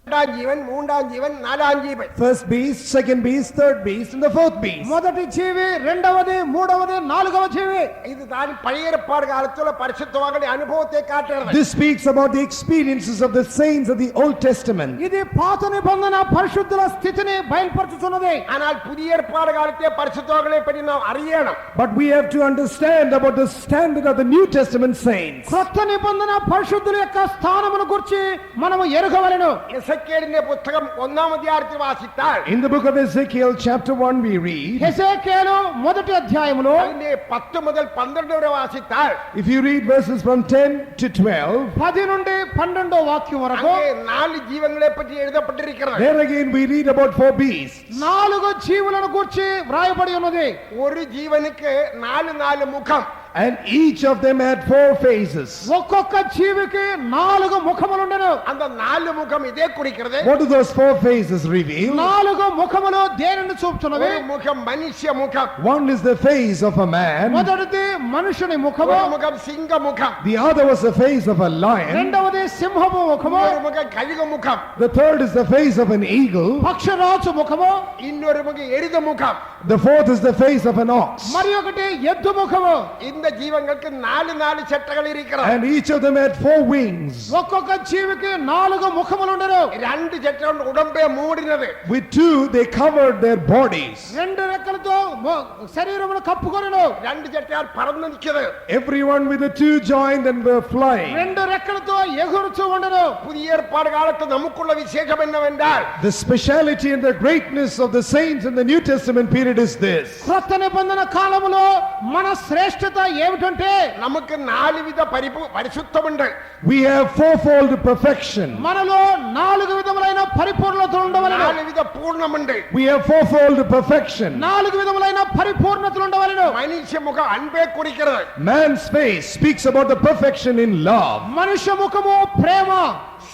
இரண்டாம் ஜீவன், மூன்றாம் ஜீவன், நாலாம் ஜீவன். First beast, second beast, third beast, and the fourth beast. మొదటి జీవి, రెండవది, మూడవది, నాలుగవ జీవి. இது தான் பழைய ஏற்பாடு காலத்துல பரிசுத்தவான்களுடைய அனுபவத்தை காட்டுகிறது. This speaks about the experiences of the saints of the Old Testament. ఇది పాత నిబంధన పరిశుద్ధుల స్థితిని బయలుపరుచుతున్నది. ஆனால் புதிய ஏற்பாடு காலத்தை பரிசுத்தவான்களை பற்றி நாம் அறியணும். But we have to understand about the standard of the New Testament saints. కొత్త నిబంధన పరిశుద్ధుల యొక్క స్థానమును గురించి మనము ఎరుగవలెను. எசேக்கியேலின் புத்தகம் 1ஆம் அதிகாரத்தில் வாசித்தால் In the book of Ezekiel chapter 1 we read, హెజెకియేలు మొదటి అధ్యాయములో அதிலே 10 முதல் 12 வரை வாசித்தால் if you read verses from 10 to 12, 10 నుండి 12వ వాక్యం వరకు அங்கே 4 ஜீவங்களை பற்றி எழுதப்பட்டிருக்கிறது. there again we read about 4 beasts. 4 జీవులను గురించి వ్రాయబడి ఉన్నది. ஒரு ஜீவனுக்கு 4 முகம். And each of them had 4 faces. ఒక్కొక్క జీవికి 4 ముఖములుండెను. அந்த 4 முகம் இதே குறிக்கிறது. What do those 4 faces reveal? 4 ముఖములు దేనిని చూపుతున్నవి? ஒரு முகம் மனுஷ முகம், One is the face of a man, మొదటిది మనుషుని ముఖము, ஒரு முகம் சிங்க முகம், the other was the face of a lion, రెండవది సింహపు ముఖము, ஒரு முகம் கழுகு முகம், the third is the face of an eagle, పక్షరాజు ముఖము, இன்னொரு முகம் எருத முகம். the fourth is the face of an ox. మరి ఒకటి ఎద్దు ముఖము. இந்த அந்த ஜீவங்களுக்கு நாலு நாலு சட்டைகள் இருக்கிறது. And each of them had 4 wings. ఒక్కొక్క జీవికి 4 ముఖములుండెను. ரெண்டு சட்டை உடம்பே மூடினது. With 2 they covered their bodies. 2 రెక్కలతో శరీరమును కప్పుకొనెను. ரெண்டு சட்டையால் பறந்து நிக்கிறது. Everyone with the 2 joined and were flying. 2 రెక్కలతో ఎగురుచూ ఉండెను. புதிய ஏற்பாடு காலத்து நமக்குள்ள விசேஷம் என்னவென்றால் The speciality and the greatness of the saints in the New Testament period is this. క్రొత్త నిబంధన కాలములో మన శ్రేష్ఠత ఏమిటంటే நமக்கு நாலு வித பரிசுத்தம் உண்டு. We have fourfold perfection. మనలో 4 విధములైన పరిపూర్ణత ఉండవలెను. நாலு வித பூர்ணம் உண்டு. We have fourfold perfection. 4 విధములైన పరిపూర్ణతలు ఉండవలెను. மனுஷ முகம் அன்பே குறிக்கிறது. Man's face speaks about the perfection in love. మనుష్య ముఖము ప్రేమ,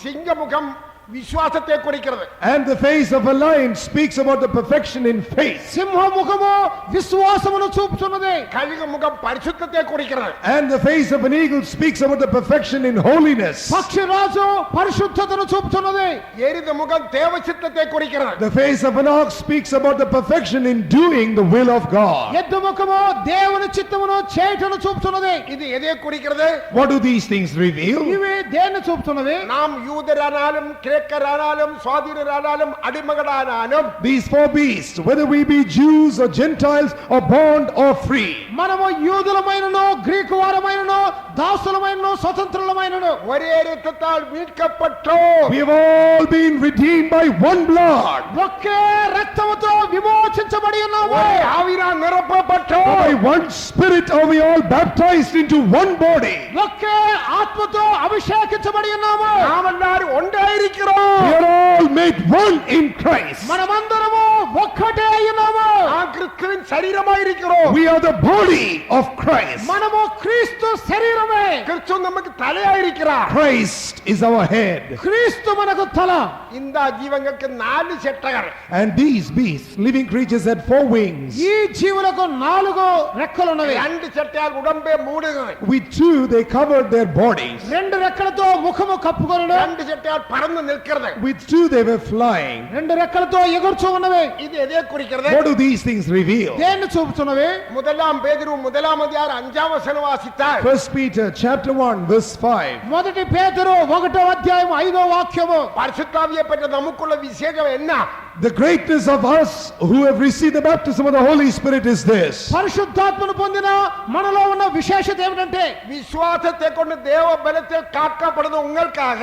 சிங்க முகம் விசுவாசத்தை குறிக்கிறது. And the face of a lion speaks about the perfection in faith. సింహ ముఖము విశ్వాసమును చూపుచున్నది. கழுகு முகம் பரிசுத்தத்தை குறிக்கிறது. And the face of an eagle speaks about the perfection in holiness. పక్షి రాజు పరిశుద్ధతను చూపుచున్నది. எருத முகம் தேவ சித்தத்தை குறிக்கிறது. The face of an ox speaks about the perfection in doing the will of God. ఎద్దు ముఖము దేవుని చిత్తమును చేయటను చూపుచున్నది. இது எதை குறிக்கிறது? What do these things reveal? ఇవి దేన్ని చూపుచున్నవి? நாம் யூதரானாலும் கிரேக்கரானாலும் சுவாதீனரானாலும் அடிமகளானாலும் These 4 beasts, whether we be Jews or Gentiles or bond or free, మనము యూదులమైనను గ్రీకు వారమైనను దాసులమైనను స్వతంత్రులమైనను ஒரே இரத்தத்தால் மீட்கப்பட்டோம். we have all been redeemed by one blood. ఒకే రక్తముతో విమోచించబడి ఉన్నాము. ஒரே ஆவியால் நிரப்பப்பட்டோம். By one spirit are we all baptized into one body. ఒకే ఆత్మతో అభిషేకించబడి ఉన్నాము. நாம் எல்லாரும் ஒன்றாயிருக்கிறோம். We are all made one in Christ. మనమందరము ఒక్కటే ఉన్నాము. நாம் கிறிஸ்துவின் சரீரமாயிருக்கிறோம். We are the body of Christ. మనము క్రీస్తు శరీరమే. கிறிஸ்து நமக்கு தலையாயிருக்கிறார். Christ is our head. క్రీస్తు మనకు తల. இந்த ஜீவங்களுக்கு நாலு சட்டைகள். And these beasts, living creatures, had 4 wings. ఈ జీవులకు 4 రెక్కలు ఉన్నవి. ரெண்டு சட்டையால் உடம்பே மூடுகிறது. With 2 they covered their bodies. 2 రెక్కలతో ముఖము కప్పుకొనెను. ரெண்டு சட்டையால் பறந்து நிற்கிறது. With 2 they were flying. 2 రెక్కలతో ఎగురుచూ ఉన్నవి. இது எதை குறிக்கிறது? What do these things reveal? దేన్ని చూపుతున్నవి? முதலாம் பேதுரு முதலாம் அதிகாரம் 5ஆம் வசனம் வாசித்தால் 1 Peter chapter 1 verse 5. మొదటి పేతురు 1వ అధ్యాయం 5వ వాక్యము. பரிசுத்தாவியை பெற்ற நமக்குள்ள விசேஷம் என்ன? The greatness of us who have received the baptism of the Holy Spirit is this. పరిశుద్ధాత్మను పొందిన మనలో ఉన్న విశేషత ఏమిటంటే விசுவாசத்தை கொண்டு தேவ பலத்தில் காக்கப்படுது உங்களுக்காக.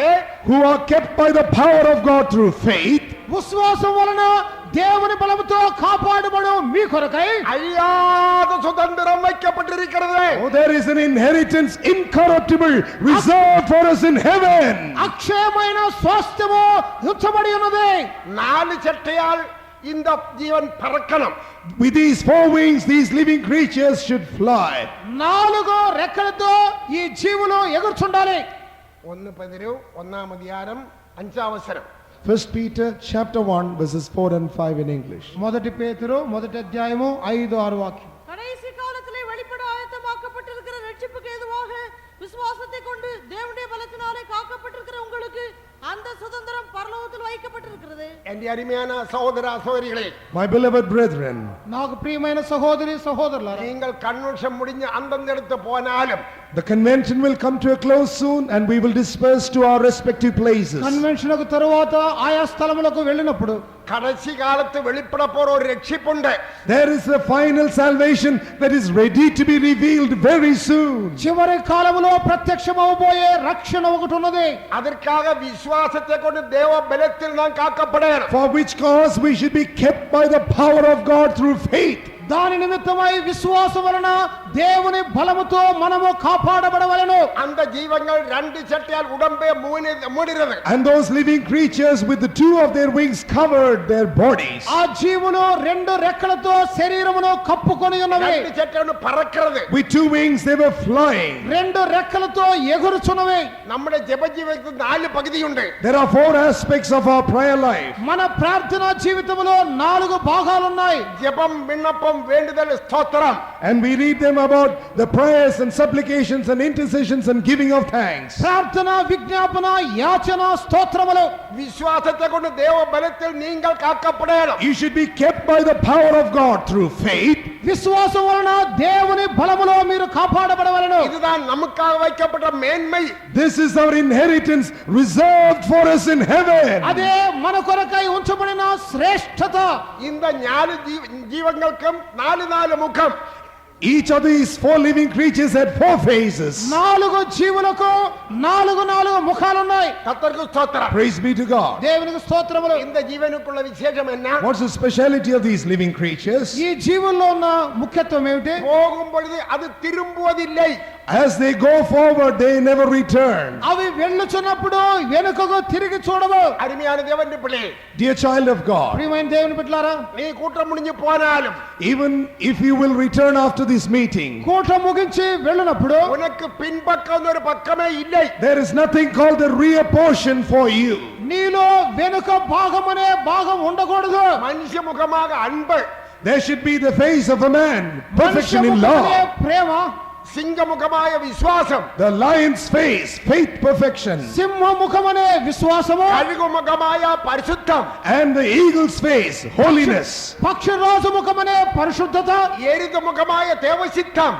Who are kept by the power of God through faith. విశ్వాసం వలన దేవుని బలముతో కాపాడబడు మీ కొరకై அழியாத சுதந்திரம் வைக்கப்பட்டிருக்கிறது. Oh, there is an inheritance incorruptible reserved for us in heaven. అక్షయమైన స్వాస్థ్యము ఉంచబడి ఉన్నది. நாலு சட்டையால் இந்த ஜீவன் பறக்கணும். With these 4 wings, these living creatures should fly. 4 రెక్కలతో ఈ జీవులు ఎగురుచుండాలి. 1 பேதுரு 1ஆம் அதிகாரம் 5ஆம் வசனம். 1 Peter chapter 1 verses 4 and 5 in English. మొదటి పేతురు 1వ అధ్యాయము 5, 6 వాక్యం. கடைசி காலத்திலே வெளிப்பட ஆயத்தமாக்கப்பட்டிருக்கிற ரட்சிப்புக்கு ஏதுவாக விசுவாசத்தை கொண்டு தேவனுடைய பலத்தினாலே காக்கப்பட்டிருக்கிற உங்களுக்கு அந்த சுதந்திரம் பரலோகத்தில் வைக்கப்பட்டிருக்கிறது. என் அருமையான சகோதர சகோதரிகளே, My beloved brethren, నాకు ప్రియమైన సహోదరి సహోదరులారా, நீங்கள் கன்வென்ஷன் முடிஞ்சு அந்தந்த இடத்து போனாலும் the convention will come to a close soon and we will disperse to our respective places. Convention తరువాత ఆయా స్థలములకు వెళ్ళినప్పుడు கடைசி காலத்து வெளிப்பட போற ஒரு ரட்சிப்புண்டு. There is a final salvation that is ready to be revealed very soon. చివరి కాలములో ప్రత్యక్షమవబోయే రక్షణ ఒకటి ఉన్నది. அதற்காக விசுவாசத்தை கொண்டு தேவ பலத்தில் நாம் காக்கப்படணும். For which cause we should be kept by the power of God through faith. దాని నిమిత్తమై విశ్వాసం వలన దేవుని బలముతో మనము కాపాడబడవలెను. அந்த ஜீவங்கள் ரெண்டு சட்டையால் உடம்பே மூடிறது. And those living creatures with the 2 of their wings covered their bodies. ఆ జీవులు 2 రెక్కలతో శరీరమును కప్పుకొని ఉన్నవి. ரெண்டு சட்டையோடு பறக்கிறது. With 2 wings they were flying. 2 రెక్కలతో ఎగురుచున్నవి. நம்முடைய ஜெப ஜீவிதத்துக்கு 4 பகுதி உண்டு. There are 4 aspects of our prayer life. మన ప్రార్థనా జీవితంలో 4 భాగాలు ఉన్నాయి. ஜெபம், விண்ணப்பம், வேண்டுதல், ஸ்தோத்திரம். And we read them about the prayers and supplications and intercessions and giving of thanks. ప్రార్థన, విజ్ఞాపన, యాచన, స్తోత్రములు. விசுவாசத்தை கொண்டு தேவ பலத்தில் நீங்கள் காக்கப்படணும். You should be kept by the power of God through faith. విశ్వాసం వలన దేవుని బలములో మీరు కాపాడబడవలెను. இதுதான் நமக்காக வைக்கப்பட்ட மேன்மை. This is our inheritance reserved for us in heaven. అదే మన కొరకై ఉంచబడిన శ్రేష్ఠత. இந்த ஞான ஜீவங்களுக்கும் நாலு முகம். Each of these four living creatures had four faces. 4 జీవులకు 4 ముఖాలు ఉన్నాయి. கர்த்தருக்கு ஸ்தோத்திரம். Praise be to God. దేవునికి స్తోత్రములు. இந்த ஜீவனுக்குள்ள விசேஷம் என்ன? What's the speciality of these living creatures? ఈ జీవుల్లో ఉన్న ముఖ్యత్వం ఏమిటి? போகும் பொழுது அது திரும்புவதில்லை. As they go forward, they never return. అవి వెళ్ళుచున్నప్పుడు వెనుకకు తిరిగి చూడవు. அருமையான தேவனுடைய பிள்ளை, Dear child of God, ప్రియమైన దేవుని బిడ్డలారా, நீ கூட்டம் முடிஞ்சு போனாலும் even if you will return after this meeting, కూట ముగించి వెళ్ళినప్పుడు உனக்கு பின்பக்கம் ஒரு பக்கமே இல்லை. there is nothing called the rear portion for you. నీలో వెనుక భాగం అనే భాగం ఉండకూడదు. மனுஷ முகமாக அன்பு, There should be the face of a man, perfection in మనుష్యముఖమనే law. ప్రేమ, சிங்க முகமாய விசுவாசம், The lion's face, faith, perfection. సింహ ముఖమనే విశ్వాసము, கழுகு முகமாய பரிசுத்தம், And the eagle's face, holiness. పక్షిరాజు ముఖమనే పరిశుద్ధత, எருது முகமாய தேவசித்தம்,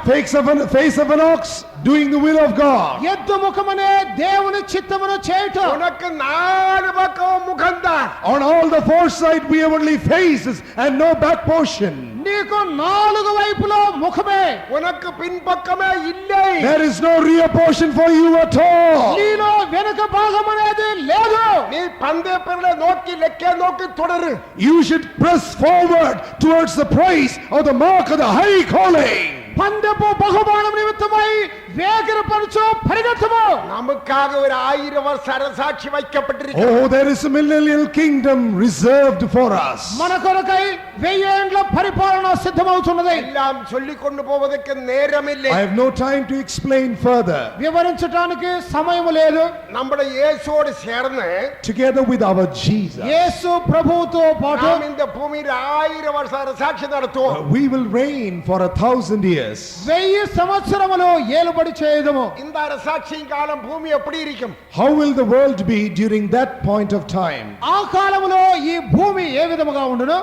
Face of an ox, doing the will of God. ఎద్దు ముఖమనే దేవుని చిత్తమును చేయటం. உனக்கு நாலு பக்கம் முகம்தான். On all the four sides we have only faces and no back portion. నీకు 4 వైపులో ముఖమే, உனக்கு பின்பக்கமே இல்லை. There is no rear portion for you at all. నీలో వెనుక భాగం అనేది లేదు. நீ பந்தய பொருளை நோக்கி லெக்கே நோக்கி தொடரு. You should press forward towards the prize of the mark of the high calling. పందెపు బహుమానం నిమిత్తమై వేగిరపరచు పరిగెత్తము. நமக்காக ஒரு 1000 வருஷ அரசாட்சி வைக்கப்பட்டிருக்கு. Oh, there is a millennial kingdom reserved for us. మన కొరకై 1000 ఏండ్ల పరిపాలన సిద్ధమవుతున్నది. எல்லாம் சொல்லிக் கொண்டு போவதற்கு நேரம் இல்லை. I have no time to explain further. వివరించడానికి సమయం లేదు. நம்முடைய இயேசுவோடு சேர்ந்து Together with our Jesus, యేసు ప్రభువుతో పాటు நாம் இந்த பூமியில் 1000 வருஷ அரசாட்சி நடத்துவோம். we will reign for 1000 years. 1000 సంవత్సరములు ఏలుబడి చేయదము. இந்த அரசாட்சியின் காலம் பூமி எப்படி இருக்கும்? How will the world be during that point of time? ఆ కాలములో ఈ భూమి ఏ విధముగా ఉండును?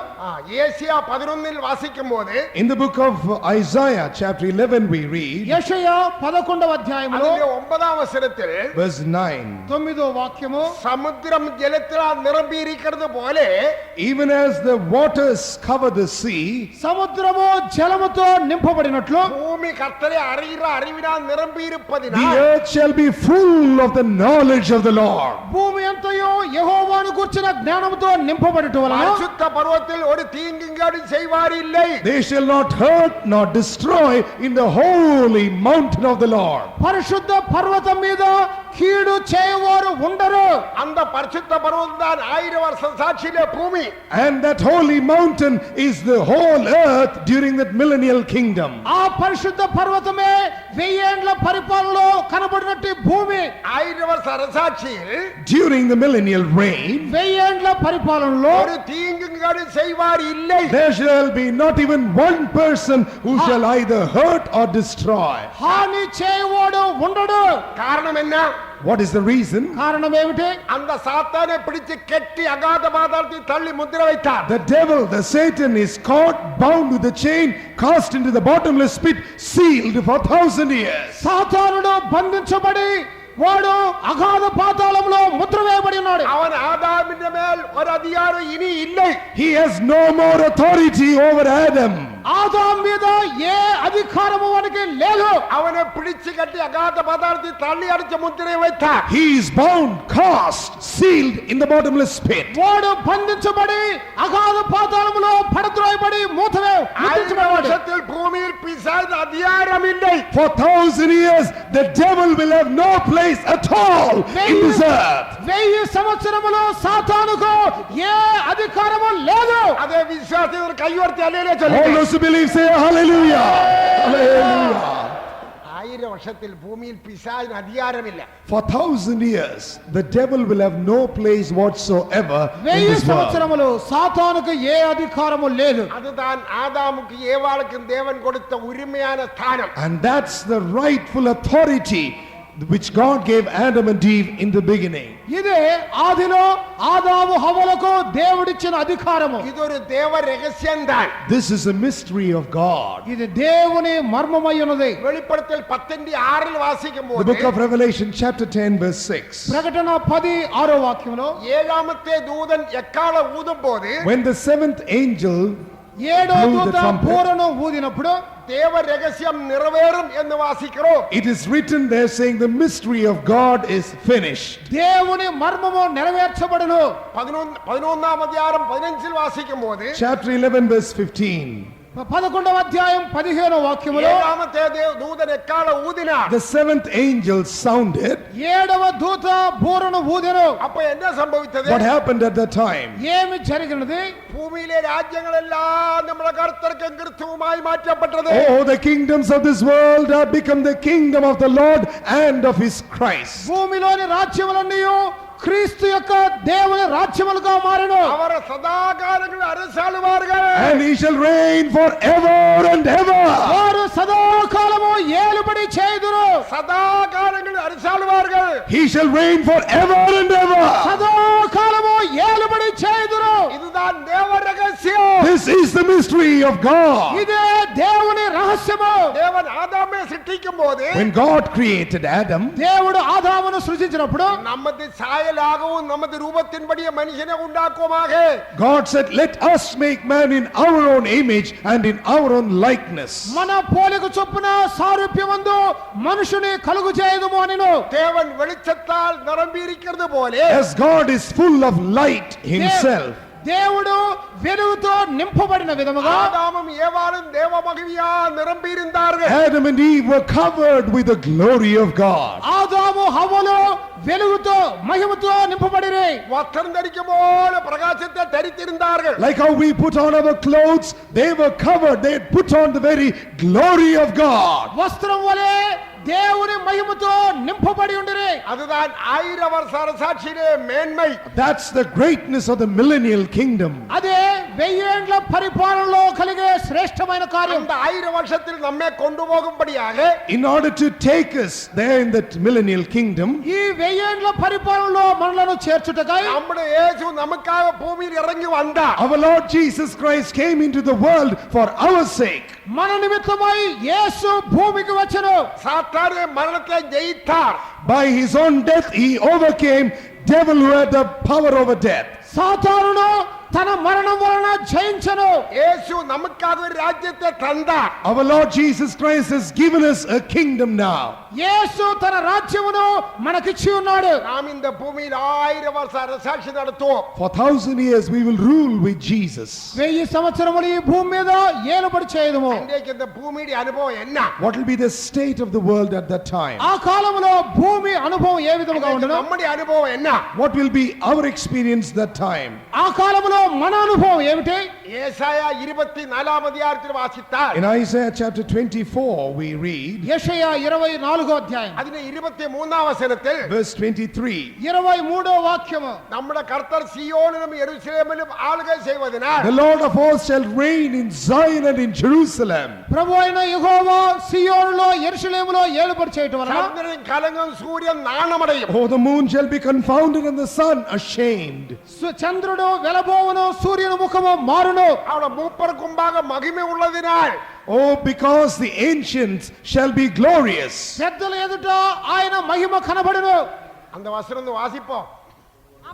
ஏசியா 11 வாசிக்கும் போது In the book of Isaiah chapter 11 we read యెషయా 11వ అధ్యాయములో அதிலே 9ஆம் வசனத்தில் verse 9. 9వ వాక్యము, சமுத்திரம் ஜலத்தினால் நிரம்பி இருக்கிறது போல Even as the waters cover the sea, సముద్రము జలముతో నింపబడినట్లు பூமி கர்த்தரை அறிகிற அறிவினால் நிரம்பி the இருப்பதினால் earth shall be full of the knowledge of the Lord. భూమి అంతయు యెహోవాను గూర్చిన జ్ఞానముతో నింపబడట వలన பரிசுத்த பர்வத்தில் ஒரு தீங்குங்காடு செய்வார் இல்லை. They shall not hurt nor destroy in the holy mountain of the Lord. పరిశుద్ధ పర్వతం మీద కీడు చేయవారు ఉండరు. அந்த பரிசுத்த பர்வతం தான் 1000 வருஷ சாட்சியிலே பூமி. And that holy mountain is the whole earth during that millennial kingdom. ఆ పరిశుద్ధ పర్వతమే 1000 ఏండ్ల పరిపాలనలో కనబడినట్టు భూమి. 1000 வருஷ அரசாட்சியில் During the millennial reign, 1000 ఏండ్ల పరిపాలనలో ஒரு தீங்குங்காடு செய்வார் இல்லை. there shall be not even one person who shall either hurt or destroy. హాని చేయవాడు ఉండడు. காரணம் என்ன? What is the reason? కారణం ఏమిటి? அந்த சாத்தானை பிடிச்சு கெட்டி அகாத பாதாளத்தில் தள்ளி முத்திர வைத்தார். The devil, the Satan, is caught, bound with a chain, cast into the bottomless pit, sealed for 1000 years. సాతానుడు బంధించబడి వాడు అగాధ పాతాళంలో ముద్ర వేయబడి ఉన్నాడు. அவன் ஆதாமின் மேல் ஒரு அதிகாரம் இனி இல்லை. He has no more authority over Adam. Adam మీద ఏ అధికారము వానికి లేదు. அவனை பிடிச்சு கட்டி அகாத பாதாளத்தில் தள்ளி அடிச்ச முத்திரை வைத்தார். He is bound, cast, sealed in the bottomless pit. వాడు బంధించబడి అగాధ పాతాళములో పడద్రోయబడి మూతవే 1000 வருஷத்தில் பூமியில் பிசாசு அதிகாரம் இல்லை. For 1000 years, the devil will have no place at all in this earth. 1000 సంవత్సరములో సాతానుకు ఏ అధికారము లేదు. அதே விசுவாசிகள் கையோர்த்தி அல்லையிலே All சொல்லுங்க. those who believe say hallelujah. Hallelujah. 1000 வருஷத்தில் பூமியில் பிசாசின் அதிகாரம் இல்லை. For 1000 years, the devil will have no place whatsoever in 1000 this world. సంవత్సరములు సాతానుకు ఏ అధికారము లేదు. அதுதான் ஆதாமுக்கு ஏவாளுக்கும் தேவன் கொடுத்த உரிமையான ஸ்தானம். And that's the rightful authority which God gave Adam and Eve in the beginning. ఇదే ఆదిలో ఆదాము హవ్వలకు దేవుడిచ్చిన అధికారము. ఇదొரு దేవ రహస్యం தான். This is a mystery of God. ఇది దేవుని మర్మమై ఉన్నది. வெளிப்படுத்தல் 10:6 வாசிக்கும் The book போது of Revelation chapter 10 verse 6. ప్రకటన 10:6 వాక్యంలో ஏழாமத்தே தூதன் எக்கால ஊதும் போது When the seventh angel ఏడో blew the దూత trumpet, బూరను ఊదినప్పుడు தேவ ரகசியம் நிறைவேறும் என்று வாசிக்கிறோம். it is written there saying the mystery of God is finished. దేవుని మర్మము నెరవేర్చబడును. 11వ అధ్యాయం 15 వాసిக்கும் పోது Chapter 11 verse 15. 11వ అధ్యాయం 15వ వాక్యములో ஏழாமத்தே దూதன் ఎక్కాల ஊதினார். The seventh angel sounded. ఏడవ దూత బూరను ఊదెను. அப்ப என்ன சம்பவித்தது? What happened at that time? ఏమి జరిగినది? பூமியிலே ராஜ்யங்கள் எல்லாம் நம்முடைய கர்த்தருக்கும் கிறிஸ்துவுமாய் மாற்றப்பட்டது. Oh, the kingdoms of this world have become the kingdom of the Lord and of his Christ. భూమిలోని రాజ్యములన్నీ క్రీస్తు యొక్క దేవుని రాజ్యములుగా మారెను. அவர் సదాకాలములు அரசாளுவார்கள். And he shall reign forever and ever. వారు సదాకాలము ఏలుబడి చేయుదురు. సదాకాలములు அரசாளுவார்கள். He shall reign forever and ever. సదాకాలము ఏలుబడి చేయుదురు. இதுதான் தேவ ரகசியம். This is the mystery of God. ఇదే దేవుని రహస్యము. தேவன் ஆதாமை சிருஷ்டிக்கும் போது When God created Adam, దేవుడు ఆదామును సృజించినప్పుడు நமது சாயலாகவும் நமது ரூபத்தின்படியே மனுஷனை உண்டாக்குவோமாக. God said, let us make man in our own image and in our own likeness. మన పోలిక చొప్పున సారూప్యమందు మనుషుని కలుగు చేయదుము అనెను. தேவன் வெளிச்சத்தால் நிரம்பி இருக்கிறது போல As God is full of light himself, దేవుడు వెలుగుతో నింపబడిన విధముగా ஆதாமும் ஏவாளும் தேவ மகிமையா நிரம்பி இருந்தார்கள். Adam and Eve were covered with the glory of God. ఆదాము హవ్వలు వెలుగుతో మహిమతో నింపబడిరి. வஸ்திரம் தரிக்கும் போல பிரகாசத்தை தரித்திருந்தார்கள். Like how we put on our clothes, they were covered, they had put on the very glory of God. వస్త్రం వలె దేవుని మహిమతో నింపబడి ఉండిరి. அதுதான் 1000 வருஷ அரசாட்சியிலே மேன்மை. That's the greatness of the millennial kingdom. అదే 1000 ఏండ్ల పరిపాలనలో కలిగే శ్రేష్టమైన కార్యం. அந்த 1000 வருஷத்தில் நம்மை கொண்டு போகும்படியாக In order to take us there in that millennial kingdom, ఈ 1000 ఏండ్ల పరిపాలనలో మనలను చేర్చుటకై நம்முடைய இயேசு நமக்காக பூமியில் இறங்கி வந்தார். our Lord Jesus Christ came into the world for our sake. మన నిమిత్తమై యేసు భూమికి వచ్చెను. சாத்தானே மரணத்தை ஜெயித்தார். By his own death, he overcame devil who had the power over death. సాతానును తన మరణం వలన జయించెను. இயேசு நமக்காக ஒரு ராஜ்யத்தை தந்தார். Our Lord Jesus Christ has given us a kingdom now. యేసు తన రాజ్యమును మనకిచ్చి ఉన్నాడు. நாம் இந்த பூமியில் 1000 வருஷ அரசாட்சி நடத்துவோம். For 1000 years we will rule with Jesus. 1000 సంవత్సరములు ఈ భూమి మీద ఏలుబడి చేయదుము. இன்றைக்கு இந்த பூமியுடைய அனுபவம் என்ன? What will be the state of the world at that time? ఆ కాలములో భూమి అనుభవం ఏ విధముగా இன்றைக்கு ఉండును? நம்முடைய அனுபவம் என்ன? What will be our experience that time? ఆ కాలములో మన అనుభవం ఏమిటి? ஏசாயா 24 அதிகாரத்தில் வாசித்தால் In Isaiah chapter 24 we read, యెషయా 24వ అధ్యాయం அதிலே 23వ வசனத்தில் verse 23. 23వ వాక్యము. நம்முடைய கர்த்தர் சீயோனிலும் எருசலேமிலும் ஆளுகை செய்வதனால் The Lord of hosts shall reign in Zion and in Jerusalem. ప్రభు అయిన యెహోవా సియోనులో యెరూషలేములో ఏలుబడి చేయటం వలన சந்திரன் கலங்கும் சூரியன் நாணமடையும். Oh, the moon shall be confounded and the sun ashamed. చంద్రుడు వెలబోవును, సూర్యుని ముఖము మారును. அவருடைய மூப்பருக்கு முன்பாக மகிமை உள்ளதினால் Oh, because the ancients shall be glorious. పెద్దల ఎదుట ఆయన మహిమ కనబడును. அந்த வசனம் வாசிப்போம்.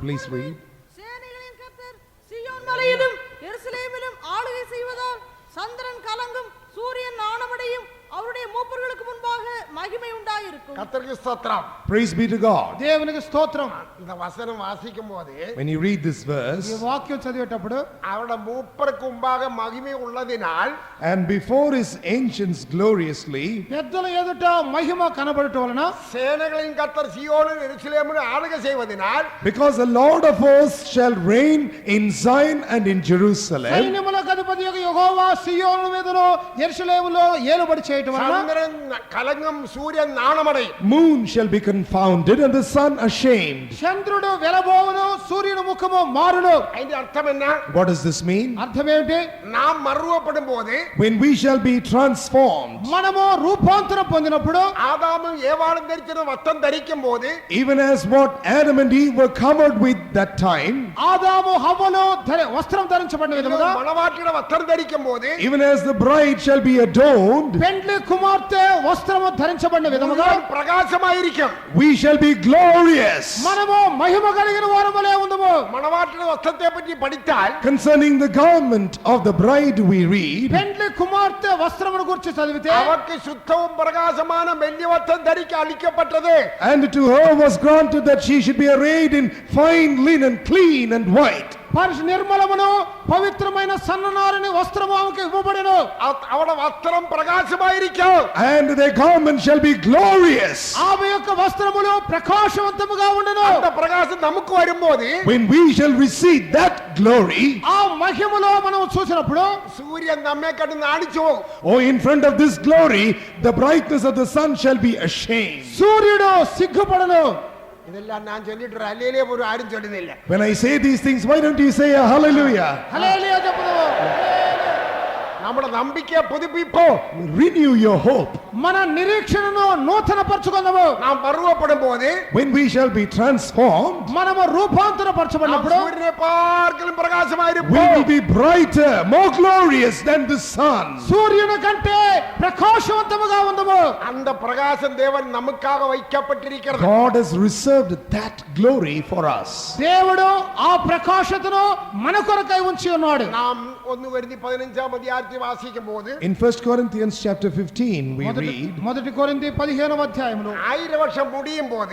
Please read. சேனைகளின் கர்த்தர் சீயோன் மலையிலும் எருசலேமிலும் ஆளுகை செய்வதால் சந்திரன் கலங்கும், சூரியன் நாணமடையும், அவருடைய மூப்பர்களுக்கு முன்பாக மகிமை உண்டாயிருக்கும். கர்த்தருக்கு ஸ்தோத்திரம். Praise be to God. దేవునికి స్తోత్రం. இந்த வசனம் வாசிக்கும் போது When you read this ఈ verse, వాక్యం చదివేటప్పుడు அவருடைய மூப்பருக்கு முன்பாக மகிமை உள்ளதினால் and before his ancients gloriously, పెద్దల ఎదుట మహిమ కనబడటం వలన சேனைகளின் கர்த்தர் சீயோனிலும் எருசலேமிலும் ஆளுகை செய்வதனால் because the Lord of hosts shall reign in Zion and in Jerusalem, సైన్యములకు అధిపతి యెహోవా సియోను మీదను యెరూషలేములో ఏలుబడి చేయటం వలన சந்திரன் கலங்கும் Suryan నాణమడైం. Moon shall be confounded and the sun ashamed. చంద్రుడు వెలబోవును, సూర్యుని ముఖము మారును. അതിന്റെ അർത്ഥം என்ன? What does this mean? అర్థం ఏమిటి? നാം മറുവപ്പെടും പോത് When we shall be transformed, మనము రూపాంతరం పొందినప్పుడు, ആദാമും ഏവാളും ധരിച്ചിരുന്ന വസ്ത്രം ധരിക്കും പോത് even as what Adam and Eve were covered with that time, ఆదాము హవ్వలు వస్త్రం ధరించబడిన విధముగా, മണവാട്ടിയുടെ വസ്ത്രം ധരിക്കും പോത് even as the bride shall be adorned, పెండ్లి కుమార్తె వస్త్రము ధరించబడిన విధముగా പ്രകാശമായിരിക്കും. we shall be glorious. మనము మహిమ కలిగిన వారములే ఉందుము. മണവാട്ടിയുടെ വസ്ത്രത്തെ പറ്റി പഠിച്ചാൽ Concerning the garment of the bride we read, పెండ్లి కుమార్తె వస్త్రమును గురించి చదివితే, അവർക്ക് ശുദ്ധവും പ്രകാശமான വെള്ളി വസ്ത്രം ധരിക്കാൻ അളിക്കപ്പെട്ടത്. and to her was granted that she should be arrayed in fine linen, clean and white. నిర్మలమును పవిత్రమైన సన్ననారిని వస్త్రము ఆమెకు ఇవ్వబడెను. അവിടെ വസ്ത്രം പ്രകാശമായിരിക്കും. And their garment shall be glorious. ఆమె యొక్క వస్త్రములు ప్రకాశవంతముగా ఉండెను. அந்த പ്രകാശം നമുക്ക് വരുമ്പോൾ When we shall receive that glory, ఆ మహిమలో మనం చూసినప్పుడు, സൂര്യൻ നമ്മെ കണ്ട് നാണിച്ചു പോകും. oh, in front of this glory, the brightness of the sun shall be ashamed. సూర్యుడు సిగ్గుపడను. ഇതെല്ലാം ഞാൻ ചൊല്ലിട്ട് അല്ലേലേ പോലും ആരും ചൊല്ലുന്നില്ല. When I say these things, why don't you say a hallelujah? హల్లెలూయా చెప్పుదాము. നമ്മുടെ നമ്പിക്കയെ പുതുപ്പിപ്പോ. Renew your hope. మన నిరీక్షణను నూతన పరచుకుందాము. നാം പർവ്വപ്പെടുമ്പോൾ When we shall be transformed, మనము రూపాంతర పరచబడినప్పుడు സൂര്യനെ പാർക്കലും we പ്രകാശമായിരിക്കും. will be brighter, more glorious than the sun. సూర్యుని కంటే ప్రకాశవంతముగా ఉందము. அந்த பிரகாசம் தேவன் நமக்காக வைக்கப்பட்டிருக்கிறது. God has reserved that glory for us. దేవుడు ఆ ప్రకాశతను మన కొరకై ఉంచి ఉన్నాడు. നാം 1:15 അധ്യായത്തിൽ വാസിക്കുമ്പോൾ In 1 Corinthians chapter 15, we read, మొదటి కొరింథీ 15వ అధ్యాయములో, 1000 വർഷം മുടിയുമ്പോൾ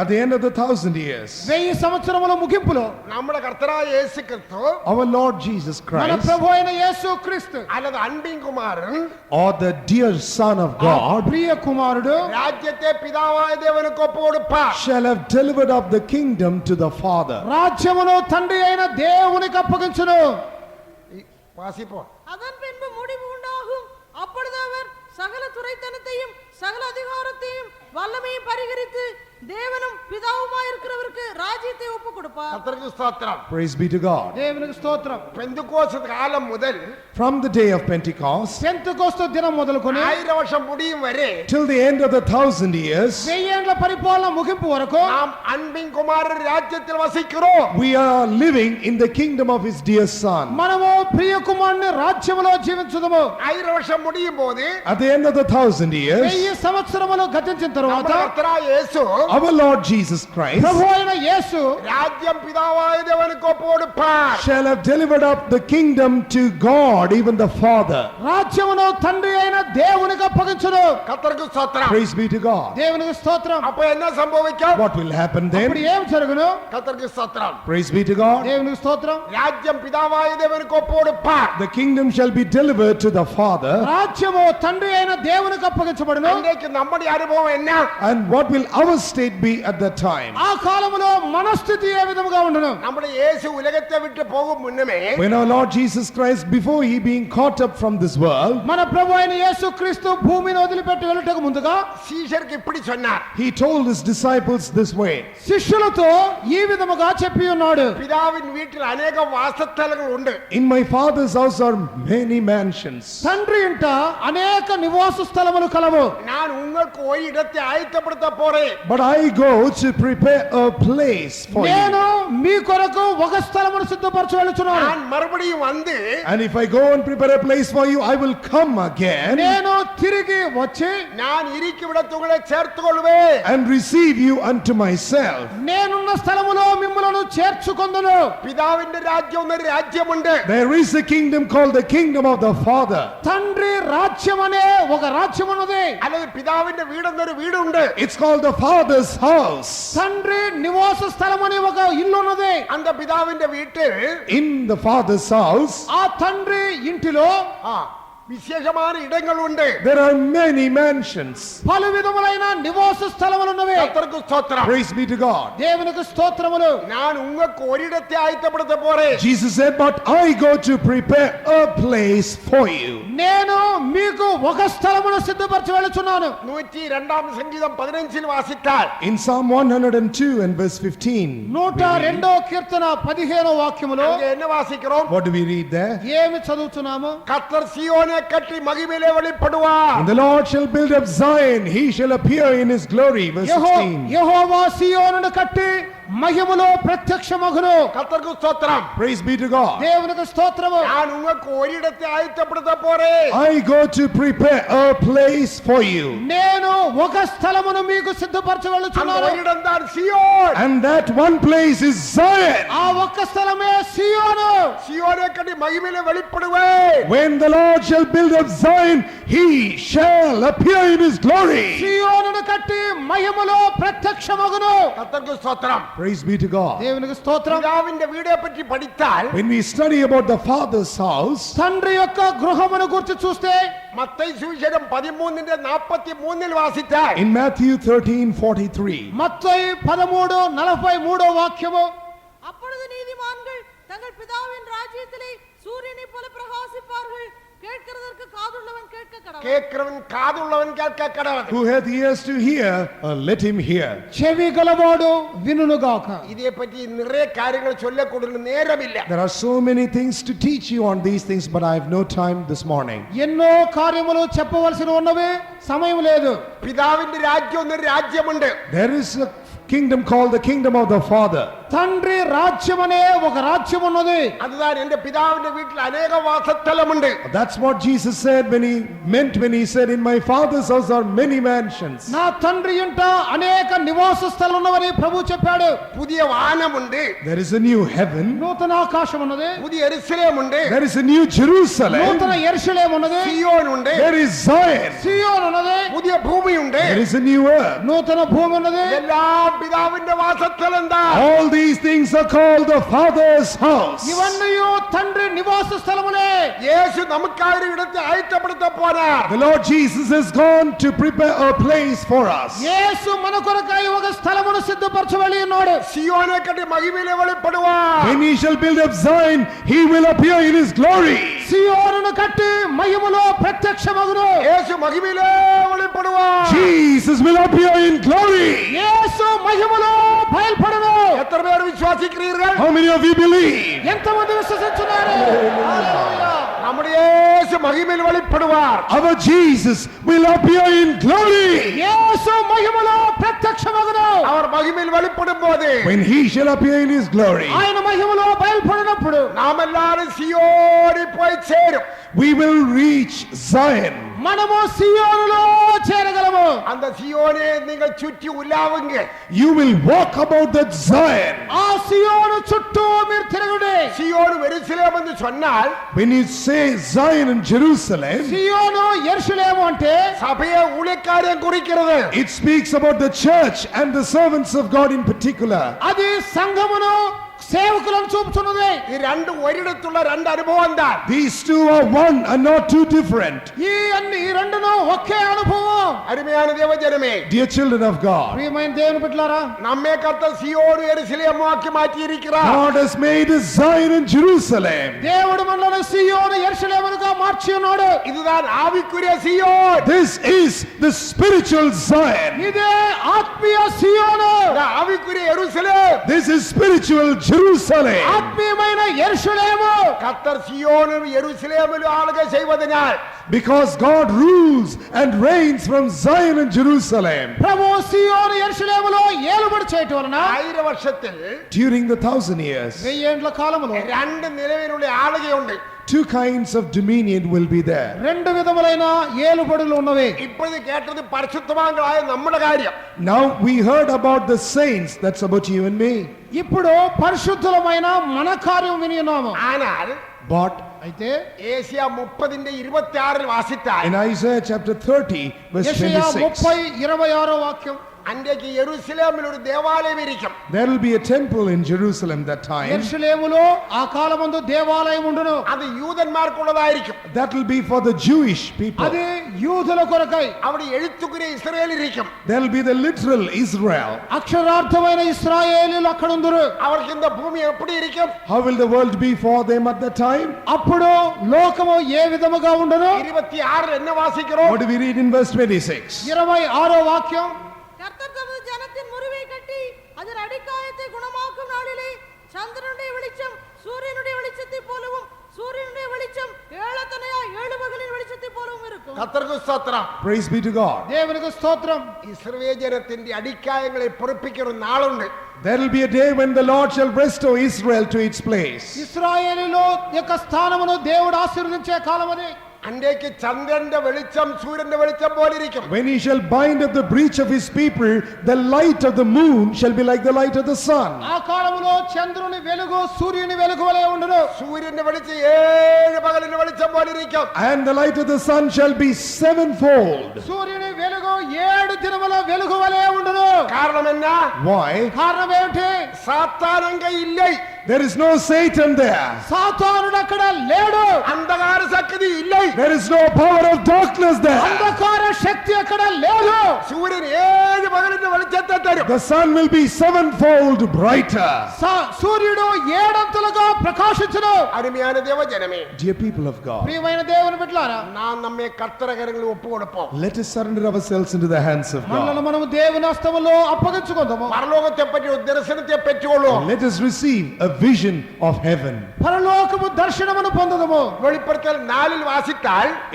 at the end of the 1,000 years, 1000 సంవత్సరముల ముగింపులో നമ്മുടെ കർത്താവായ യേശു ക്രിസ്തു our Lord Jesus మన Christ, ప్రభు అయిన యేసు క్రీస్తు, അല്ലാതെ അൻപിൻ Kumaran or the dear Son of God, ప్రియ కుమారుడు രാജ്യത്തെ പിതാവായ ദേവനുക്ക് ഒപ്പുകൊടുപ്പാർ. shall have delivered up the kingdom to the Father. రాజ్యమును తండ్రి అయిన దేవునికి అప్పగించును. വാസിപ്പോ அதன் பின்பு முடிவு உண்டாகும். அப்பொழுது அவர் சகல துரைத்தனத்தையும் சகல அதிகாரத்தையும் வல்லமையும் பரிகரித்து தேவனும் பிதாவுமாயிருக்கிறவருக்கு ராஜ்யத்தை ஒப்பு கொடுப்பார். കർത്തർക്ക് സ്തോത്രം. Praise be to God. దేవునికి స్తోత్రం. പെന്തക്കോസ്ത് കാലം മുതൽ From the day of Pentecost Pentecost దినం మొదలుకొని 1000 വർഷം മുടിയും വരെ till the end of the 1,000 years, 1000 ఏండ్ల పరిపాలన ముగింపు వరకు നാം അൻപിൻ കുമാരൻ രാജ്യത്തിൽ വസിக்கிறோம். we are living in the kingdom of His dear Son. మనము ప్రియ కుమారుని రాజ్యములో జీవించుదము. 1000 വർഷം മുടിയുമ്പോൾ At the end of the 1,000 years, 1000 సంవత్సరములు గతించిన తరువాత നമ്മുടെ കർത്താവായ യേശു our Lord Jesus Christ ప్రభు అయిన యేసు രാജ്യം പിതാവായ ദേവനുക്ക് ഒപ്പുകൊടുപ്പാർ. shall have delivered up the kingdom to God, even the Father. రాజ్యమును తండ్రి అయిన దేవునికి అప్పగించును. കർത്തർക്ക് സ്തോത്രം. Praise be to God. దేవునికి స్తోత్రం. അപ്പൊ എന്നാ സംഭവിക്കും? What will happen ఇప్పుడు then? ఏం జరుగును? കർത്തർക്ക് സ്തോത്രം. Praise be to God. దేవునికి స్తోత్రం. രാജ്യം പിതാവായ ദേവനുക്ക് ഒപ്പുകൊടുപ്പാർ. The kingdom shall be delivered to the Father. రాజ్యము తండ్రి అయిన దేవునికి అప్పగించబడును. അന്നേക്ക് നമ്മുടെ അനുഭവം എന്നാ? And what will our state be at that time? ఆ కాలములో మనస్థితి ఏ విధముగా ఉండును? നമ്മുടെ യേശു ഉലകത്തെ വിട്ട് പോകും മുന്നമേ When our Lord Jesus Christ, before He being caught up from this world, మన ప్రభు అయిన యేసు క్రీస్తు భూమిని వదిలిపెట్టి వెళ్ళటకు ముందుగా ശീഷർക്ക് ഇപ്പിടി ചൊന്നാർ. He told His disciples this way: శిష్యులతో ఈ విధముగా చెప్పి ఉన్నాడు. പിതാവിൻ വീട്ടിൽ അനേകം വാസസ്ഥലങ്ങൾ ഉണ്ട്. In my Father's house are many mansions. తండ్రి ఇంట అనేక నివాస స్థలములు కలవు. ഞാൻ നിങ്ങൾക്ക് ഒരിടത്തെ ആയത്തപ്പെടുത്ത പോറേ. But I go to prepare a place for నేను you. మీ కొరకు ఒక స్థలమును సిద్ధపరచు వెళ్ళుచున్నాను. ഞാൻ മറുപടിയും വന്ന് And if I go and prepare a place for you, I will come again నేను తిరిగి వచ్చి ഞാൻ ഇരിക്കുവിടത്തുകളെ ചേർത്തുകൊള്ളുവേ. and receive you unto myself. నేనున్న స్థలములో మిమ్ములను చేర్చుకొందును. പിതാവിന്റെ രാജ്യം എന്നൊരു രാജ്യമുണ്ട്. There is a kingdom called the kingdom of the Father. తండ్రి రాజ్యం అనే ఒక రాజ్యం ఉన్నది. അല്ലെങ്കിൽ പിതാവിന്റെ വീടെന്നൊരു വീടുണ്ട്. It's called the Father's house. తండ్రి నివాస స్థలం అని ఒక ఇల్లు ఉన్నది. അന്ത പിതാവിന്റെ വീട്ടിൽ In the Father's house, ఆ తండ్రి ఇంటిలో ആ വിശേഷமான இடങ്ങളുണ്ട്. There are many mansions. పలు విధములైన నివాస స్థలములున్నవి. கர்த்தருக்கு ஸ்தோத்திரம். Praise be to God. దేవునికి స్తోత్రములు. நான் உங்களுக்கு ஒரு இடத்தை ஆயத்தப்படுத்த போறேன். Jesus said, but I go to prepare a place for you. నేను మీకు ఒక స్థలమును సిద్ధపరచి వెళ్ళుచున్నాను. 102వ సంగీతం 15 వాసిத்தால் In Psalm 102 and verse 15. 102వ కీర్తన 15వ వాక్యములో அங்க என்ன வாசிக்கிறோம்? What do we read there? ఏమి చదువుతున్నాము? கர்த்தர் சீயோனை கட்டி மகிமையிலே வெளிப்படுவார். And the Lord shall build up Zion, he shall appear in his glory. Verse 16. యెహోవా సీయోనును కట్టి మహిమలో ప్రత్యక్షమగును. கர்த்தருக்கு ஸ்தோத்திரம். Praise be to God. దేవునికి స్తోత్రము. நான் உங்களுக்கு ஒரு இடத்தை ஆயத்தப்படுத்த போறேன். I go to prepare a place for you. నేను ఒక స్థలమును మీకు సిద్ధపరచి அந்த వెళ్ళుచున్నాను. ஒரு இடம்தான் சீயோன். And that one place is Zion. ఆ ఒక్క స్థలమే సీయోను. சீயோனை கட்டி மகிமையிலே வெளிப்படுவேன். When the Lord shall build up Zion, he shall appear in his glory. సీయోనును కట్టి మహిమలో ప్రత్యక్షమగును. கர்த்தருக்கு ஸ்தோத்திரம். Praise be to God. దేవునికి స్తోత్రం. பிதாவின் வீடை பற்றி படித்தால் When we study about the Father's house, తండ్రి యొక్క గృహమును గురించి చూస్తే மத்தேயு சுவிசேஷம் 13:43 வாசித்தால் in Matthew 13:43, మత్తయి 13:43 వాక్యము அப்பொழுது நீதிமான்கள் தங்கள் பிதாவின் ராஜ்யத்திலே சூரியனைப் போல பிரகாசிப்பார்கள். கேட்கிறதற்கு காதுள்ளவன் கேட்க கடவன். கேட்கிறவன் காதுள்ளவன் கேட்க கடவன். who hath ears to hear, let him hear. చెవి గలవాడు వినుగాక. இதை பற்றி நிறைய காரியங்கள் சொல்லக்கூடிய நேரம் இல்ல. There are so many things to teach you on these things, but I have no time this morning. ఎన్నో కార్యములు చెప్పవలసి ఉన్నవి, సమయం లేదు. പിതാവിന്റെ രാജ്യം എന്നൊരു രാജ്യമുണ്ട്. There is a kingdom called the kingdom of the Father. తండ్రి రాజ్యం అనే ఒక రాజ్యం ఉన్నది. அதுதான் என்ற பிதாவிന്റെ வீட்டில் अनेक வாசஸ்தலமுண்டு. That's what Jesus said when he said, in my Father's house are many mansions. నా తండ్రి ఇంట అనేక నివాస స్థలాలు ఉన్నవని ప్రభు చెప్పాడు. புதிய வானமுண்டு. There is a new heaven. నూతన ఆకాశం ఉన్నది. புதிய எருசலேம் உண்டு. There is a new Jerusalem. నూతన యెరూషలేము ఉన్నది. சீயோன் உண்டு. There is Zion. సీయోను ఉన్నది. புதிய பூமி உண்டு. There is a new earth. నూతన భూమి ఉన్నది. எல்லாம் பிதாவிന്റെ வாசஸ்தலம் தான். All these things are called the Father's house. ఇవన్నీ తండ్రి నివాస స్థలములే. இயேசு நமக்காக ஒரு இடத்தை ஆயத்தப்படுத்த போறார். The Lord Jesus has gone to prepare a place for us. యేసు మన కొరకై ఒక స్థలమును సిద్ధపరచ వెళ్ళి ఉన్నాడు. சீயோனை கட்டி மகிமையிலே வெளிப்படுவார். When he shall build up Zion, he will appear in his glory. సీయోనును కట్టి మహిమలో ప్రత్యక్షమగును. இயேசு மகிமையிலே வெளிப்படுவார். Jesus will appear in glory. యేసు మహిమలో బయల్పడును. எத்தனை பேர் விசுவாசிக்கிறீர்கள்? How many of you believe? ఎంతమంది విశ్వసించున్నారు? హల్లెలూయా. நம்முடைய இயேசு மகிமையில் வெளிப்படுவார். Our Jesus will appear in glory. యేసు మహిమలో ప్రత్యక్షమగును. அவர் மகிமையில் வெளிப்படும் போது When he shall appear in his glory, ఆయన మహిమలో బయల్పడినప్పుడు நாம் எல்லாரும் சீயோனை போய் சேரும். we will reach Zion. మనము సీయోనులో చేరగలము. அந்த சீயோனை நீங்கள் சுற்றி உலாவுங்க. You will walk about that Zion. ఆ సీయోను చుట్టూ మీరు తిరుగుడి. சீயோன் எருசலேம் என்று சொன்னால் When you say Zion and Jerusalem, సీయోను యెరూషలేము అంటే சபையை ஊழியக்காரன் குறிக்கிறது. it speaks about the church and the servants of God in particular. అది సంఘమును సేవకులను చూపుతున్నది. இது ரெண்டு ஒரிடத்துள்ள ரெண்டு அனுபவம் தான். These two are one and not two different. ఈ రెండును ఒకే అనుభవం. அருமையான தேவஜனமே, Dear children of God, ప్రియమైన దేవుని బిడ్డలారా, நம்மை கர்த்தர் சீயோன் எருசலேமாக்கி மாற்றி இருக்கிறார். God has made us Zion and Jerusalem. దేవుడు మనల్ని సీయోను యెరూషలేముగా మార్చి ఉన్నాడు. இதுதான் ஆவிக்குரிய சீயோன். This is the spiritual Zion. ఇదే ఆత్మీయ సీయోను. இந்த ஆவிக்குரிய எருசலேம். This is spiritual Jerusalem. ఆత్మీయమైన యెరూషలేము. கர்த்தர் சீயோனும் எருசலேமிலும் ஆளுகை செய்வதனால் Because God rules and reigns from Zion and Jerusalem. ప్రభు సీయోను యెరూషలేములో ఏలుబడి చేయటం వలన 1000 வருஷத்தில் During the 1000 years, 1000 ఏండ్ల కాలములో ரெண்டு நிலையிலுள்ள ஆளுகை உண்டு. two kinds of dominion will be there. రెండు విధములైన ఏలుబడులు ఉన్నవి. இப்பொழுது கேட்டது பரிசுத்தவான்களாയ நம்முடைய காரியம். Now we heard about the saints, that's about you and me. ఇప్పుడు పరిశుద్ధులమైన మన కార్యం విని ఉన్నాము. ஆனால் But అయితే ஏசியா 30:26 வாசித்தால் in Isaiah chapter 30 verse యెషయా 26, 30:26 వాక్యం അന്റേക്ക് യെരൂശലേമിൽ ഒരു ദേവാലയം ഇരിക്കും. There will be a temple in Jerusalem that time. యెరూషలేములో ఆ కాలమందు దేవాలయం ఉండును. അത് യൂതന്മാർക്കുള്ളതായിരിക്കും. That will be for the Jewish people. అది యూదుల కొరకై. അവിടെ എഴുത്തുകുരെ ഇസ്രായേൽ ഇരിക്കും. There will be the literal Israel. అక్షరార్థమైన ఇశ్రాయేలీయులు అక్కడ ఉందురు. അവർക്ക് இந்த భూమి எப்படி இருக்கும்? How will the world be for them at that time? అప్పుడు లోకము ఏ విధముగా ఉండును? 26 என்ன வாசிக்கிறோம்? What do we read in verse 26? 26వ వాక్యం. கர்த்தர் தமது ஜனத்தின் முறிவை கட்டி அதன் அடிக்காயத்தை குணமாக்கும் நாளிலே சந்திரனுடைய வெளிச்சம் சூரியனுடைய வெளிச்சத்தை போலவும் சூரியனுடைய வெளிச்சம் ஏழத்தனையா ஏழு பகலின் வெளிச்சத்தை போலவும் இருக்கும். കർത്തർക്ക് സ്തോത്രം. Praise be to God. దేవునికి స్తోత్రం. ഇസ്രായേൽ ജനത്തിന്റെ അടിക്കായങ്ങളെ പൊറിപ്പിക്കുന്ന നാളുണ്ട്. There will be a day when the Lord shall restore Israel to its place. ఇశ్రాయేలీయుల యొక్క స్థానమును దేవుడు ఆశీర్వదించే కాలం అది. അന്റേക്ക് ചന്ദ്രന്റെ വെളിച്ചം സൂര്യന്റെ വെളിച്ചം പോലെ ഇരിക്കും. When he shall bind up the breach of his people, the light of the moon shall be like the light of the sun. ఆ కాలములో చంద్రుని వెలుగు సూర్యుని వెలుగు వలె ఉండును. സൂര്യന്റെ വെളിച്ചം 7 പകലിന്റെ വെളിച്ചം പോലെ ഇരിക്കും. And the light of the sun shall be sevenfold. సూర్యుని వెలుగు 7 దినముల వెలుగు వలె ఉండును. കാരണം എന്നാ? Why? కారణం ఏమిటి? സാത്താനങ്ക ഇല്ലേ. There is no Satan there. సాతానుడు అక్కడ లేడు. അന്ധകാര ശക്തി ഇല്ലേ. There is no power of darkness there. అంధకార శక్తి అక్కడ లేదు. സൂര്യൻ 7 പകലിന്റെ വെളിച്ചത്തെ തരും. The sun will be sevenfold brighter. సూర్యుడు 7 అంతలుగా ప్రకాశించును. അരുമயான ദേവജനമേ, Dear people of God, ప్రియమైన దేవుని బిడ్డలారా, നാം നമ്മെ കർത്തരകരങ്ങളിൽ ഒപ്പുകൊടുപ്പോ. let us surrender ourselves into the hands of మనల్ని God. మనం దేవుని హస్తములో అప్పగించుకుందాము. പരലോകത്തെ പറ്റി ഒരു ദർശനത്തെ പറ്റിയുള്ളൂ. Let us receive a vision of heaven. పరలోకము దర్శనమును పొందుదము. വെളിപ്പെടുത്തൽ 4 വാസിത്താൽ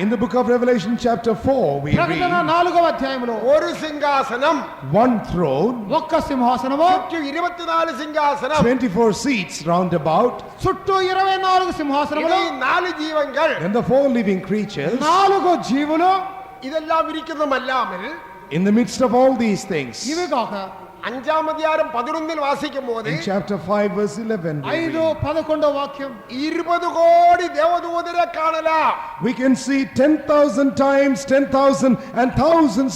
In the book of Revelation chapter 4, we ప్రకటన read 4వ అధ్యాయములో ഒരു സിംഹാസനം, one throne, ఒక్క సింహాసనము, ചുറ്റും 24 സിംഹാസനം, 24 seats round about, చుట్టూ 24 ഇത് సింహాసనములు, ഈ 4 ജീവങ്ങൾ, and the 4 living creatures. 4 జీవులు. ഇതെല്ലാം ഇരിക്കുന്നതല്ലാமல் In the midst of all these things, ఇవి కాక 5-ാം അധ്യായം 11 വാസിക്കുമ്പോൾ in chapter 5 verse 11, we 5:11 వాక్యం, 20 കോടി ദേവദൂതരെ കാണലാം. we can see 10,000 times 10,000 and thousands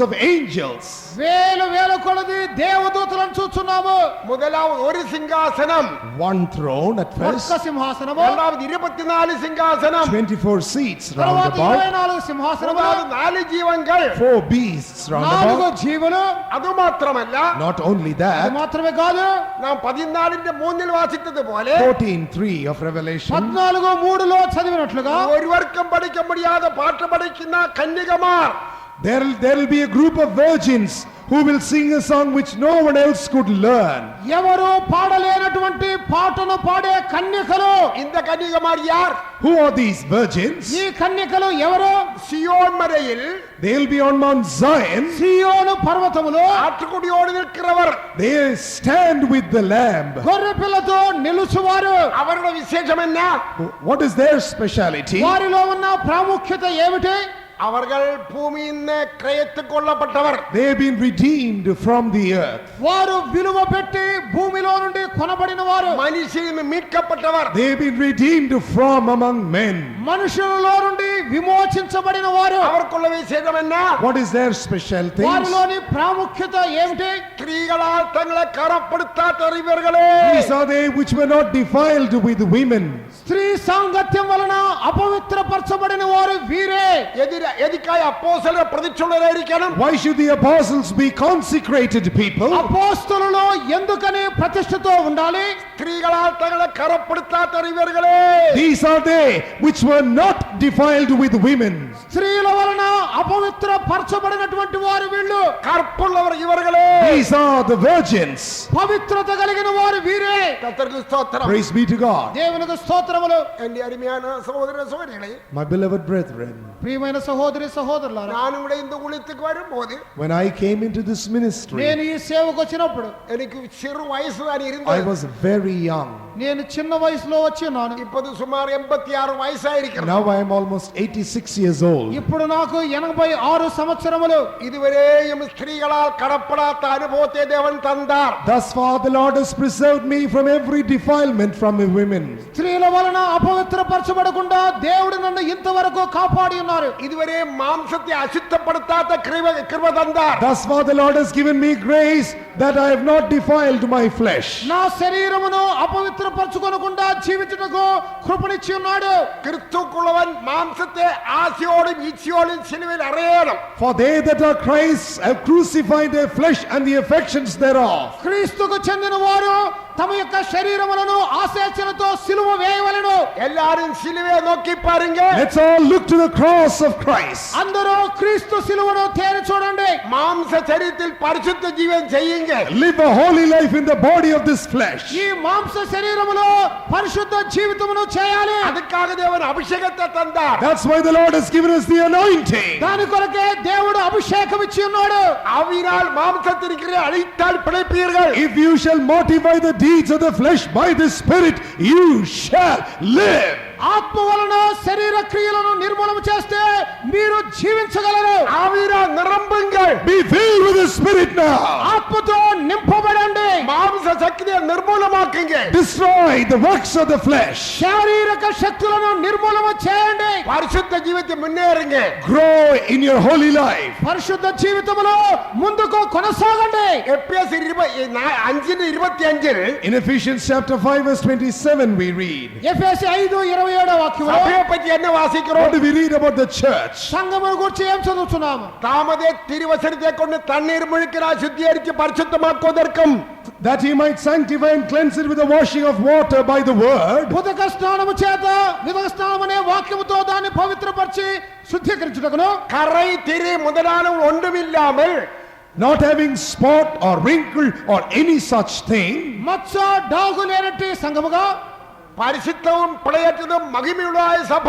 of angels. వేల కొలది దేవదూతలను చూస్తున్నాము. മുതലാമത് ഒരു സിംഹാസനം, One throne at ఒక్క first, సింహాసనము, രണ്ടാമത് 24 സിംഹാസനം, 24 seats round తర్వాత about, 24 సింహాసనములు, മൂന്നാമത് 4 ജീവങ്ങൾ. 4 beasts round 4 about. జీవులు. അതുമാത്രമല്ല, Not only అది that, మాత్రమే కాదు, നാം 14:3 വാസിച്ചതുപോലെ 14:3 of Revelation, 14:3 చదివినట్లుగా ഒരുവർക്കും പഠിക്കാൻ മുടിയാതെ പാട്ട് പഠിക്കുന്ന കന്യകമാർ, there will be a group of virgins who will sing a song which no one else could learn. ఎవరు పాడలేనటువంటి పాటను పాడే కన్యకలు. இந்த കന്യകമാർ யார்? Who are these virgins? ఈ కన్యకలు ఎవరు? സിയോൻ മലയിൽ They'll be on Mount Zion. సియోను పర్వతములో ആട്ടുകുടിയോട് നിൽക്കുന്നവർ. They stand with the Lamb. గొర్రె పిల్లతో నిలుచువారు. അവരുടെ വിശേഷം എന്നാ? What is their speciality? వారిలో ఉన్న ప్రాముఖ్యత ఏమిటి? അവർ ഭൂമിയിൽ നിന്ന് ക്രയത്തിൽ കൊള്ളപ്പെട്ടവർ. They have been redeemed from the earth. వారు విలువ పెట్టి భూమిలో నుండి కొనబడిన వారు. മനുഷ്യരിൽ നിന്ന് മീட்കപ്പെട്ടവർ. They have been redeemed from among men. మనుషులలో నుండి విమోచించబడిన వారు. അവർക്കുള്ള വിശേഷം എന്നാ? What is their special things? వారిలోని ప్రాముఖ్యత ఏమిటి? സ്ത്രീകളാൽ തങ്ങളെ കറപ്പെടുത്താത്ത ഇവർകളെ. These are they which were not defiled with women. స్త్రీ సాంగత్యం వలన అపవిత్రపరచబడిన వారు వీరే. എതിക്കായ അപ്പോസ്തലരെ പ്രതിഷ്ഠുള്ളവരായിരിക്കണം. Why should the apostles be consecrated people? అపోస్తలులు ఎందుకని ప్రతిష్టతో ఉండాలి? സ്ത്രീകളാൽ തങ്ങളെ കറപ്പെടുത്താത്ത ഇവർകളെ. These are they which were not defiled with women. స్త్రీల వలన అపవిత్రపరచబడినటువంటి వారు వీళ్ళు. കറുപ്പുള്ളവർ ഇവർകളെ. These are the virgins. పవిత్రత కలిగిన వారు వీరే. കർത്തർക്ക് സ്തോത്രം. Praise be to God. దేవునికి స్తోత్రములు. എന്റെ അരുമயான സഹോദര സഹോദരികളെ, My beloved brethren, ప్రియమైన సహోదరి సహోదరులారా, ഞാനിവിടെ ഇന്ന് കുളിത്തേക്ക് വരുമ്പോൾ when I came into this ministry, నేను ఈ సేవకు వచ్చినప్పుడు എനിക്ക് ചെറു വയസ്സ് തന്നെ I ഇരുന്നത്. was very young. నేను చిన్న వయసులో వచ్చి ఉన్నాను. ഇപ്പൊ സുമാർ 86 വയസ്സായിരിക്കണം. Now I am almost 86 years old. ఇప్పుడు నాకు 86 సంవత్సరములు. ഇതുവരെയും സ്ത്രീകളാൽ കടപ്പെടാത്ത അനുഭവത്തെ ദേവൻ തന്നാർ. Thus far the Lord has preserved me from every defilement from women. స్త్రీల వలన అపవిత్రపరచబడకుండా దేవుడు నన్ను ఇంతవరకు కాపాడి ఉన్నారు. ഇതുവരെ മാംസത്തെ അശുദ്ധപ്പെടുത്താത്ത കൃപ തന്നാർ. Thus far the Lord has given me grace that I have not defiled my flesh. నా శరీరమును అపవిత్రపరచుకొనకుండా జీవించుటకు కృపనిచ్చి ఉన్నాడు. ക്രിസ്തുക്കുള്ളവൻ മാംസത്തെ ആശയോടും ഇച്ഛയോടും സിലുവയിൽ അറിയണം. For they that are Christ's have crucified their flesh and the affections thereof. క్రీస్తుకు చెందిన వారు తమ యొక్క శరీరములను ఆశేచ్ఛలతో సిలువ వేయవలెను. എല്ലാരും സിലുവയെ നോക്കി പാരുங்க. Let's all look to the cross of Christ. అందరూ క్రీస్తు సిలువను తేరి చూడండి. മാംസ ശരീരത്തിൽ പരിശുദ്ധ ജീവൻ ചെയ്യുക. Live a holy life in the body of this flesh. ఈ మాంస శరీరములో పరిశుద్ధ జీవితమును చేయాలి. അതുക്കാக ദേവൻ അഭിഷേകത്തെ തന്നാർ. That's why the Lord has given us the anointing. దాని కొరకే దేవుడు అభిషేకం ఇచ్చి ఉన్నాడు. ആവിനാൽ മാംസത്തിരിക്കുന്ന അഴിത്താൽ പിழைപ്പീர்கள். If you shall mortify the deeds of the flesh by the Spirit, you shall live. ఆత్మ వలన శరీర క్రియలను నిర్మూలన చేస్తే మీరు జీవించగలరు. ആവിനാൽ നിറമ്പുങ്ങൾ. Be filled with the Spirit now. ఆత్మతో నింపబడండి. മാംസ ശക്തിയെ നിർമൂലമാക്കുക. Destroy the works of the flesh. శారీరక శక్తులను నిర్మూలన చేయండి. പരിശുദ്ധ ജീവിതത്തിൽ മുന്നേറുക. Grow in your holy life. పరిశుద్ధ జీవితంలో ముందుకు కొనసాగండి. എഫേസ്യർ 5:25 In Ephesians chapter 5 verse 27 we read. ఎఫెసీ 5:27 వాక్యంలో സഭയെ പറ്റി എന്നെ വാസിக்கிறோம். What do we read about the church? సంఘమును గురించి ఏం చదువుతున్నాము? താമതേ തിരുവചനത്തെ കൊണ്ട് തണ്ണീർ മുഴുക്കിനാൽ ശുദ്ധീകരിച്ച് പരിശുദ്ധമാക്കുവതർക്കും That he might sanctify and cleanse it with the washing of water by the word. ఉదక స్నానము చేత విదక స్నానం అనే వాక్యముతో దాన్ని పవిత్రపరిచి శుద్ధీకరించుటకును കറൈ തിരി മുതലാനും ഒന്നുമില്ലാமல் Not having spot or wrinkle or any such thing. మచ్చ డాగు లేనట్టి సంఘముగా പരിശുദ്ധവും പിഴയറ്റതും മഹിമയുള്ളതായ സഭ.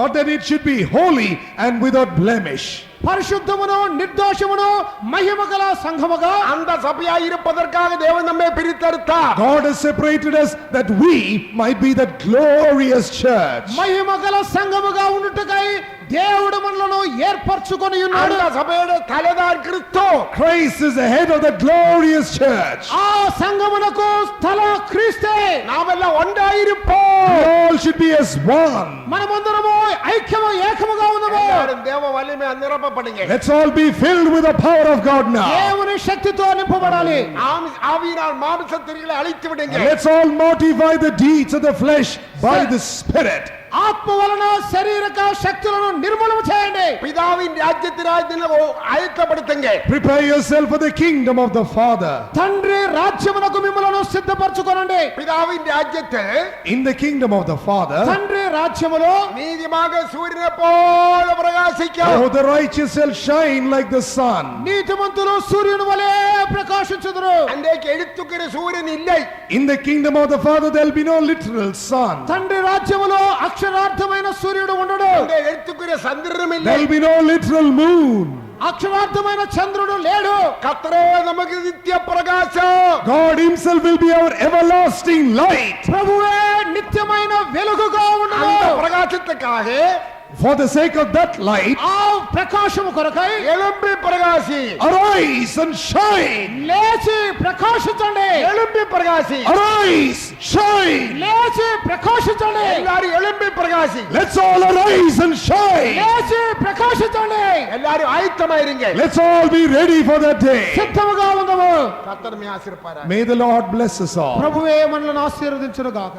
But that it should be holy and without blemish. పరిశుద్ధమును నిర్దోషమును మహిమ గల సంఘముగా அந்த சபையாயிருப்பதற்காக தேவன் நம்மை பிரித்தெடுத்தார். God has separated us that we might be that glorious church. మహిమ గల సంఘముగా ఉండుటకై దేవుడు మనలను ఏర్పరచుకొని ఉన్నాడు. அந்த சபையோட தலைதான் கிறிஸ்து. Christ is the head of the glorious church. ఆ సంఘమునకు స్థల క్రీస్తే. நாமெல்லாம் ஒன்றாயிருப்போம். We all should be as one. మనమందరము ఐక్యము ఏకముగా ఉన్నాము. எல்லாரும் தேவ வல்லமை நிரப்பப்படுங்க. Let's all be filled with the power of God now. దేవుని శక్తితో నింపబడాలి. ஆவியினால் மாம்சத்திரிகளை அழித்து விடுங்க. Let's all mortify the deeds of the flesh by the Spirit. ఆత్మ వలన శారీరక శక్తులను నిర్మూలన చేయండి. பிதாவின் ராஜ்யத்தினாய் ஆயத்தப்படுத்துங்க. Prepare yourself for the kingdom of the Father. తండ్రి రాజ్యమునకు మిమ్మలను సిద్ధపరచుకోనండి. பிதாவின் ராஜ்யத்தில் In the kingdom of the Father, తండ్రి రాజ్యములో நீதிமாக சூரியனை போல பிரகாசிக்கும். oh, the righteous shall shine like the sun. నీతిమంతులు సూర్యుని వలె ప్రకాశించుదురు. அன்றைக்கு எழுத்துக்கிற சூரியன் இல்லை. In the kingdom of the Father, there will be no literal sun. తండ్రి రాజ్యములో అక్షరార్థమైన సూర్యుడు ఉండడు. அந்த எழுத்துக்கிற சந்திரனும் இல்லை. There will be no literal moon. అక్షరార్థమైన చంద్రుడు లేడు. கர்த்தரே நமக்கு நித்திய பிரகாசம். God himself will be our everlasting light. ప్రభువే నిత్యమైన వెలుగుగా அந்த ఉండడు. பிரகாசத்துக்காக For the sake of that light, ఆ ప్రకాశము కొరకై எழும்பி பிரகாசி. arise and shine. లేచి ప్రకాశించండి. எழும்பி பிரகாசி. Arise, shine. లేచి ప్రకాశించండి. எல்லாரும் எழும்பி பிரகாசி. Let's all arise and shine. లేచి ప్రకాశించండి. எல்லாரும் ஆயத்தமாயிருங்க. Let's all be ready for that day. సిద్ధముగా ఉండము. கர்த்தர் மே ஆசீர்வதிப்பாராக. May the Lord bless us all. ప్రభువే మనల్ని ఆశీర్వదించును గాక.